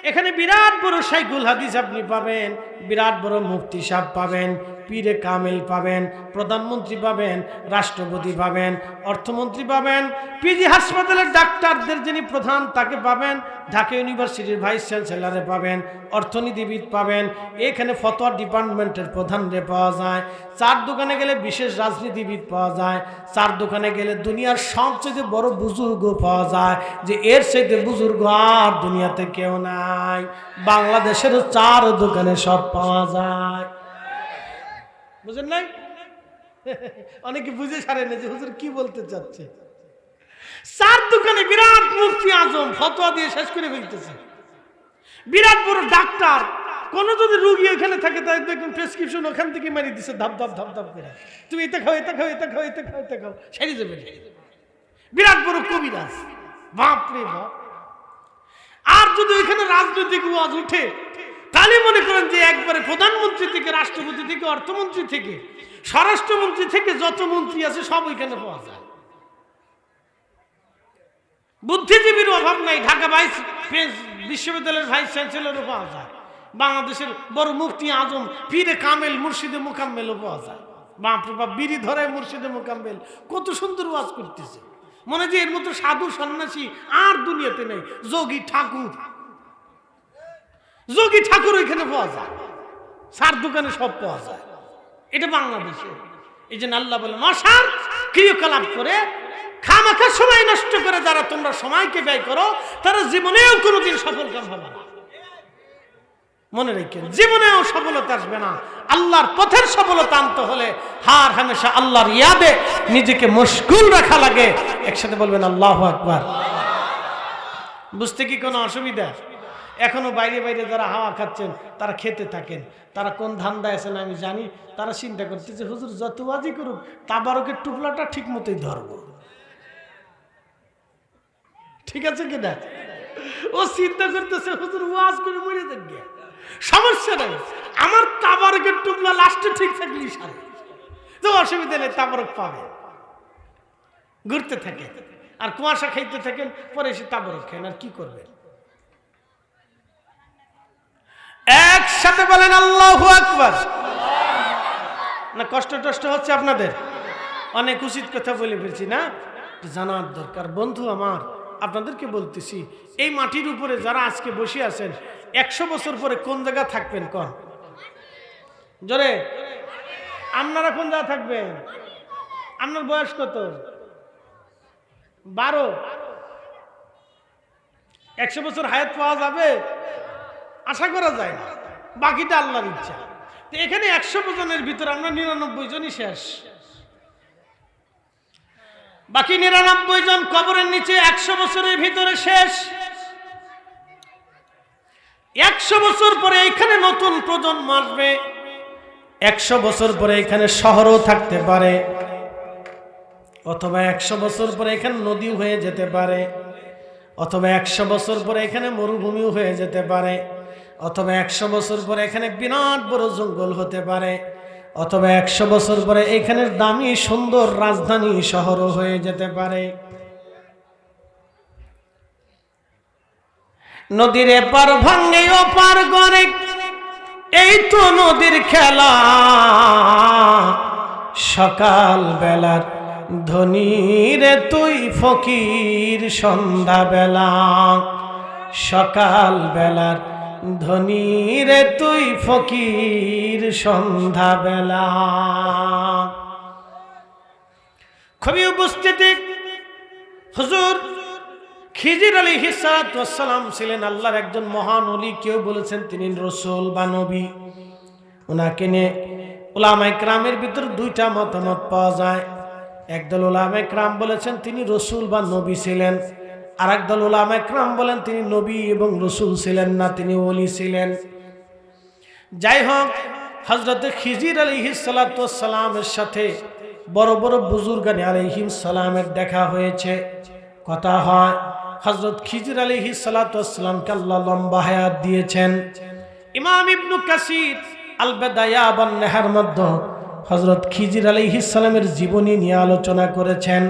Speaker 1: এখানে বিরাট বড় শাইখুল হাদিস আপনি পাবেন, বিরাট বড় মুফতি সাহেব পাবেন, পীরে কামেল পাবেন, প্রধানমন্ত্রী পাবেন, রাষ্ট্রপতি পাবেন, অর্থমন্ত্রী পাবেন, পিজি হাসপাতালের ডাক্তারদের যিনি প্রধান তাকে পাবেন, ঢাকা ইউনিভার্সিটির ভাইস চ্যান্সেলরে পাবেন, অর্থনীতিবিদ পাবেন, এখানে ফতোয়া ডিপার্টমেন্টের প্রধানরে পাওয়া যায়। চার দোকানে গেলে বিশেষ রাজনীতিবিদ পাওয়া যায়। চার দোকানে গেলে দুনিয়ার সবচেয়ে বড় বুজুর্গ পাওয়া যায়, যে এর চাইতে বুজুর্গ আর দুনিয়াতে কেউ নাই। বাংলাদেশের চার দোকানে সব পাওয়া যায়। বুঝেন নাই? অনেকে বুঝে সারেন যে হুজুর কি বলতে চাচ্ছে। চার দোকানে বিরাট মুফতি আজম ফতোয়া দিয়ে শেষ করে ফেলতেছে, বিরাট বড় ডাক্তার। কোন যদি রোগী এখানে থাকে তাই দেখুন প্রেসক্রিপশন ওখান থেকে মারি দিচ্ছে ধাপ ধাপ ধাপ ধাপ করে, তুমি এটা খাও এটা খাও এটা খাও এটা খাও এটা খাও, সেরে যাবে। বিরাট বড় কবিরাজ, বাপরে বাপ। আর যদি এখানে রাজনৈতিক ওয়াজ উঠে তাহলে মনে করেন যে একবারে প্রধানমন্ত্রী থেকে, রাষ্ট্রপতি থেকে, অর্থমন্ত্রী থেকে, স্বরাষ্ট্রমন্ত্রী থেকে যত মন্ত্রী আছে সব ওইখানে পাওয়া যায়। বুদ্ধিজীবীর অভাব নাই, ঢাকা বিশ্ববিদ্যালয়ের ভাইস চ্যান্সেলরও পাওয়া যায়, বাংলাদেশের বড় মুফতি আজম পীরে কামেল মুর্শিদে মুকাম্মেলও পাওয়া যায়। বাপরে বাপ, বিড়ি ধরায় মুর্শিদে মুকাম্মেল কত সুন্দর ওয়াজ করতেছে, মনে যে এর মতো সাধু সন্ন্যাসী আর দুনিয়াতে নেই। যোগী ঠাকুর, যোগী ঠাকুর ওইখানে পাওয়া যায়, সার দোকানে সব পাওয়া যায়। এটা বাংলাদেশে। এই জন্য আল্লাহ বলেন অসার ক্রিয়াকলাপ করে খামাখা সময় নষ্ট করে যারা তোমরা সময়কে ব্যয় করো, তারা জীবনেও কোনোদিন সফল কাম হবে না। মনে রেখেন, জীবনেও সফলতা আসবে না। আল্লাহর পথের সফলতা আনতে হলে হার হামেশা আল্লাহর ইয়াদে নিজেকে মশগুল রাখা লাগে। একসাথে বলবেন আল্লাহু আকবার। বুঝতে কি কোনো অসুবিধা? এখনো বাইরে বাইরে যারা হাওয়া খাচ্ছেন তারা খেতে থাকেন, তারা কোন ধান্দায় আছেন আমি জানি। তারা চিন্তা করছে যে হুজুর যত ওয়াজই করুক তাবারকের টুকলাটা ঠিক মতোই ধরবো, ঠিক আছে কিনা? ও চিন্তা করতেছে হুজুর ওয়াজ করে মরে দেখবে, সমস্যা নেই, আমার তাবারকের টুকলা লাস্টে ঠিক থাকলেই সারে, তো অসুবিধা নেই, তাবারক পাবে। ঘুরতে থাকেন আর কুয়াশা খাইতে থাকেন, পরে এসে তাবারক খান, আর কি করবেন? একসাথে সাথে বলেন আল্লাহু আকবার। না কষ্ট টষ্ট হচ্ছে আপনাদের? অনেক উচিত কথা বলে ফেলছি না, জানার দরকার। বন্ধু আমার, আপনাদেরকে বলতেছি, এই মাটির উপরে যারা আজকে বসে আছেন 100 বছর পরে কোন জায়গা থাকবেন? কোন জোরে, আপনারা কোন জায়গা থাকবেন? আপনার বয়স কত? 12। 100 বছর হায়াত পাওয়া যাবে? আশা করা যায় না, বাকিটা আল্লাহর ইচ্ছা। তো এখানে 100 জনের ভিতরে আমরা 99 জনই শেষ, বাকি 99 জন কবরের নিচে 100 বছরের ভিতরে শেষ। 100 বছর পরে এখানে নতুন প্রজন্ম আসবে, 100 বছর পরে এখানে শহরও থাকতে পারে, অথবা 100 বছর পরে এখানে নদী হয়ে যেতে পারে, অথবা 100 বছর পরে এখানে মরুভূমিও হয়ে যেতে পারে, অথবা 100 বছর পরে এখানে বিরাট বড় জঙ্গল হতে পারে, অথবা 100 বছর পরে এখানে দামি সুন্দর রাজধানী শহরও হয়ে যেতে পারে। নদীর এপার ভাঙে ওপার গড়ে, এই তো নদীর খেলা। সকাল বেলার ধনী রে তুই ফকির সন্ধ্যা বেলা, সকাল বেলার ধনী রে তুই ফকির সন্ধ্যা বেলা। খুবই উপস্থিতি হুজুর খিজির আলাইহিস সালাম ছিলেন আল্লাহর একজন মহান ওলি। কেউ বলেছেন তিনি রাসূল বা নবী। ওনাকে নিয়ে উলামায়ে কেরামের ভিতর দুইটা মতামত পাওয়া যায়। একদল উলামায়ে কেরাম বলেছেন তিনি রাসূল বা নবী ছিলেন, আর একদল উলামায়ে কেরাম বলেন তিনি নবী এবং রাসূল ছিলেন না, তিনি ওলি ছিলেন। যাই হোক, হযরত খিজির আলাইহিস সালামের সাথে বড় বড় বুজুর্গানে আলাইহিস সালামের দেখা হয়েছে, কথা হয়। হযরত খিজির আলাইহিস সালামকে আল্লাহ লম্বা হায়াত দিয়েছেন। ইমাম ইবনু কাসির আল বিদায়া ওয়ান নিহার মধ্যে হযরত খিজির আলাইহিস সালামের জীবনী নিয়ে আলোচনা করেছেন।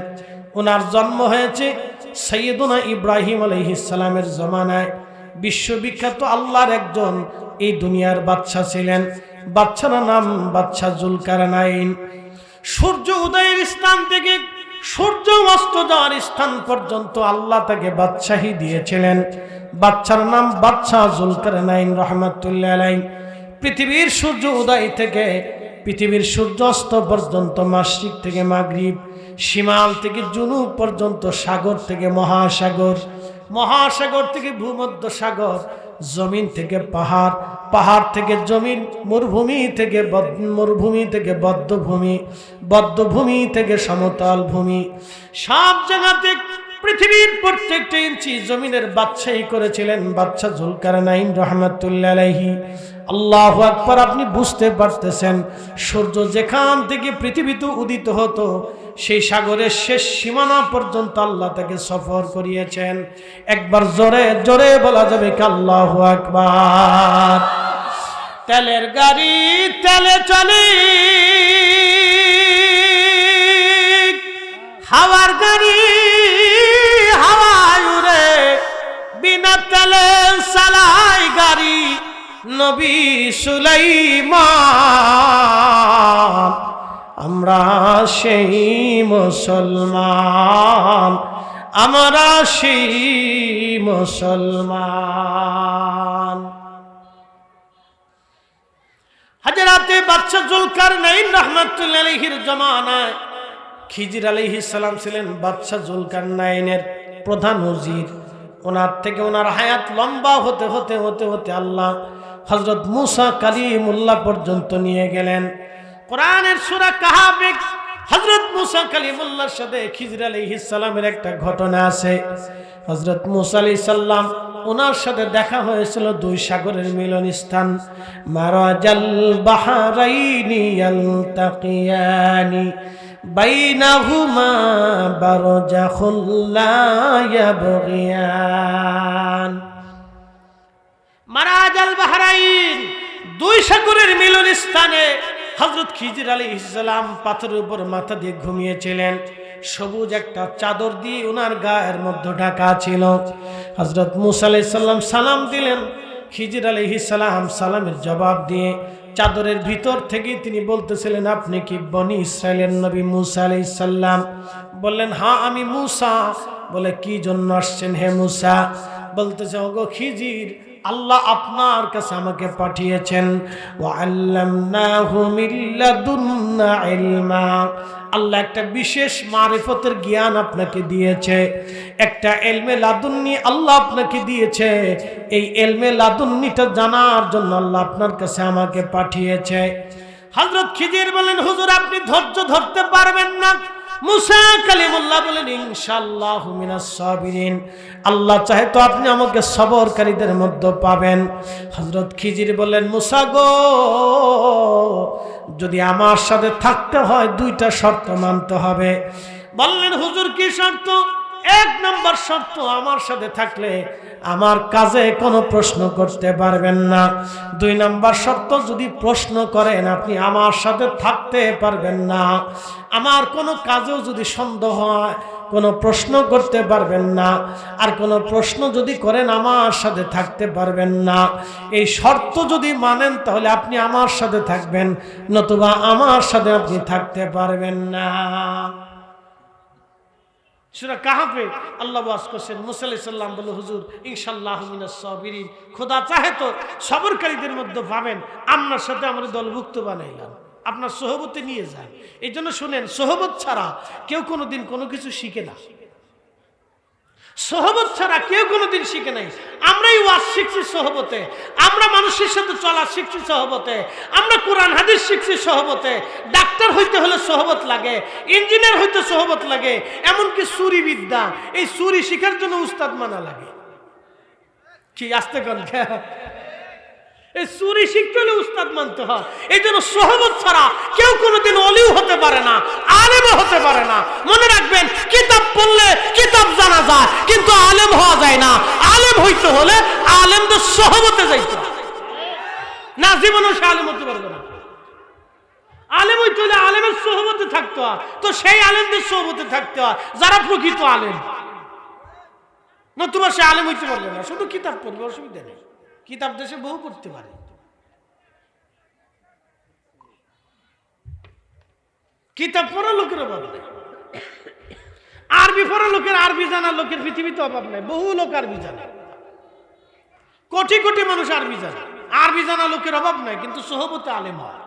Speaker 1: ওনার জন্ম হয়েছে সাইয়্যিদুনা ইব্রাহিম আলাইহিস সালামের জমানায়। বিশ্ববিখ্যাত আল্লাহর একজন এই দুনিয়ার বাদশা ছিলেন। বাদশার নাম বাদশা জুলকারনাইন। সূর্য উদয়ের স্থান থেকে সূর্য অস্ত যাওয়ার স্থান পর্যন্ত আল্লাহ তাকে বাদশাহী দিয়েছিলেন। বাদশার নাম বাদশা জুলকারনাইন রাহমাতুল্লাহ আলাইহি। পৃথিবীর সূর্য উদয় থেকে পৃথিবীর সূর্য অস্ত পর্যন্ত, মাশরিক থেকে মাগরিব, শিমাল থেকে জুনুব পর্যন্ত, সাগর থেকে মহাসাগর, মহাসাগর থেকে ভূমধ্য সাগর, জমিন থেকে পাহাড়, পাহাড় থেকে জমিন, মরুভূমি থেকে মরুভূমি থেকে বদ্ধভূমি, বদ্ধভূমি থেকে সমতল ভূমি, সব জায়গাতে পৃথিবীর প্রত্যেকটা ইঞ্চি জমিনের বাদশাহী করেছিলেন বাদশা জুলকারনাইন রাহমাতুল্লাহ আলাইহি। আল্লাহু আকবার। আপনি বুঝতে পারতেছেন, সূর্য যেখান থেকে পৃথিবীতে উদিত হতো সেই সাগরের শেষ সীমানা পর্যন্ত আল্লাহ তাকে সফর করিয়েছেন। একবার জোরে জোরে বলা যাবে কি আল্লাহু আকবার। তেলের গাড়ি তেলে চলে, হাওয়ার গাড়ি হাওয়ায় উড়ে, বিনা তেলে চালায় গাড়ি নবী সুলাইমান। আমরা সেই মুসলমান, আমরা সেই মুসলমান। হযরতে বাদশা জুলকারনাইন রাহমাতুল্লাহি আলাইহির জামানায় খিজির আলাইহিস সালাম ছিলেন বাদশা জুলকারনাইনের প্রধান উজির। ওনার থেকে ওনার হায়াত লম্বা হতে হতে হতে হতে আল্লাহ হযরত মুসা কালিমুল্লাহ পর্যন্ত নিয়ে গেলেন। কোরআনের সূরা কাহাফে হযরত মুসা কালিমুল্লাহর সাথে খিজির আলাইহিস সালামের একটা ঘটনা আছে। হযরত মুসা আলাইহিস সালাম ওনার সাথে দেখা হয়েছিল দুই সাগরের মিলন স্থান। মারাজাল বাহরাইনি ইয়ালতাকিয়ানি বাইনাহুমা বারজাখুল লা ইয়াবগিয়ান। মারাজাল বাহরাইন, দুই সাগরের মিলন স্থানে হযরত খিজির আলাইহিস সালাম পাথরের উপর মাথা দিয়ে ঘুমিয়েছিলেন। সবুজ একটা চাদর দিয়ে ওনার গায়ের মধ্যে ঢাকা ছিল। হযরত মুসা আলাইহিস সালাম সালাম দিলেন, খিজির আলাইহিস সালাম সালামের জবাব দিয়ে চাদরের ভিতর থেকে তিনি বলতেছিলেন, আপনি কি বনি ইসরাইলের নবী মুসা আলাইহিস সালাম? বললেন, হ্যাঁ আমি মুসা। বলে, কি জন্য আসছেন হে মুসা? বলতেছে, ওগো খিজির, আল্লাহ আপনার কাছে আমাকে পাঠিয়েছেন। ওয়াল্লামনাহু মিন লাদুন্না ইলমা, আল্লাহ একটা বিশেষ মারিফতের জ্ঞান আপনাকে দিয়েছে, একটা ইলমে লাদুন্নি আল্লাহ আপনাকে দিয়েছে। এই ইলমে লাদুন্নিটা জানার জন্য আল্লাহ আপনার কাছে আমাকে পাঠিয়েছে। হযরত খিজির বলেন, হুজুর আপনি ধৈর্য ধরতে পারবেন না। মুসা কালিমুল্লাহ বলেন, ইনশাআল্লাহু মিনাস সাবিরিন, আল্লাহ চাহে তো আপনি আমাকে সবরকারীদের মধ্যে পাবেন। হযরত খিজির বলেন, মুসা গো, যদি আমার সাথে থাকতে হয় দুইটা শর্ত মানতে হবে। বললেন, হুজুর কি শর্ত? এক নম্বর শর্ত, আমার সাথে থাকলে আমার কাজে কোনো প্রশ্ন করতে পারবেন না। দুই নম্বর শর্ত, যদি প্রশ্ন করেন আপনি আমার সাথে থাকতে পারবেন না। আমার কোনো কাজেও যদি সন্দেহ হয় কোনো প্রশ্ন করতে পারবেন না, আর কোনো প্রশ্ন যদি করেন আমার সাথে থাকতে পারবেন না। এই শর্ত যদি মানেন তাহলে আপনি আমার সাথে থাকবেন, নতুবা আমার সাথে আপনি থাকতে পারবেন না। সূরা কাহফে আল্লাহ ওয়াজ করছেন, মুসা আলাইহিস সালাম বলে, হুজুর ইনশাআল্লাহু মিনাস সাবিরিন, খোদা চাহে তো সবরকারীদের মধ্যে পাবেন, আপনার সাথে আমাদের দলভুক্ত বানাইলাম, আপনার সোহবতে নিয়ে যান। এই জন্য শুনেন, সোহবত ছাড়া কেউ কোনোদিন কোনো কিছু শিখে না। সোহবত ছাড়া কেউ কোনোদিন শিখে নাই। আমরাই ওয়াজ শিখছি সোহবতে, আমরা মানুষের সাথে চলা শিখছি সোহবতে, আমরা কোরআন হাদিস শিখছি সোহবতে। ডাক্তার হইতে হলে সোহবত লাগে, ইঞ্জিনিয়ার হইতে সোহবত লাগে, এমনকি চুরি বিদ্যা, এই চুরি শিখার জন্য উস্তাদ মানা লাগে। কি আসতে কোন এই চুরি শিখতে হলে উস্তাদ মানতে হয়। এই জন্য সোহবত ছাড়া কেউ কোনোদিন অলিও হতে পারে না, আলেমও হতে পারে না। মনে রাখবেন, কিতাব পড়লে কিতাব জানা যায়, কিন্তু আলেম হওয়া যায় না। আলেম হইতে হলে আলেমদের সোহবতে যাইতে হয়, না জীবনেও সে আলেম হতে পারবে না। আলেম হইতে হলে আলেমের সোহবতে থাকতে হয়, তো সেই আলেমদের সোহবতে থাকতে হয় যারা প্রকৃত আলেম, নতুবা সে আলেম হইতে পারবে না। শুধু কিতাব পড়বে, অসুবিধা নেই, কিতাব দেশে বহু পড়তে পারে। কিতাব পড়া লোকের অভাব নেই, আরবি পড়া লোকের, আরবি জানা লোকের পৃথিবীতে অভাব নেই। বহু লোক আরবি জানে, কোটি কোটি মানুষ আরবি জানে, আরবি জানা লোকের অভাব নাই, কিন্তু সোহবতে আলেম হয়।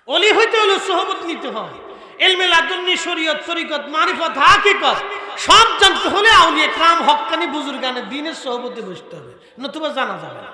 Speaker 1: অলি হইতে হলে সোহবত নিতে হয়। ইলমে লাদুন্নি, শরীয়ত, তরিকত, মারিফত, হাকিকত সব জানতে হলে আউলিয়া কেরাম, হক্কানি বুজুর্গানে দ্বীনের সোহবতে বসতে হবে, নতুবা জানা যাবে না।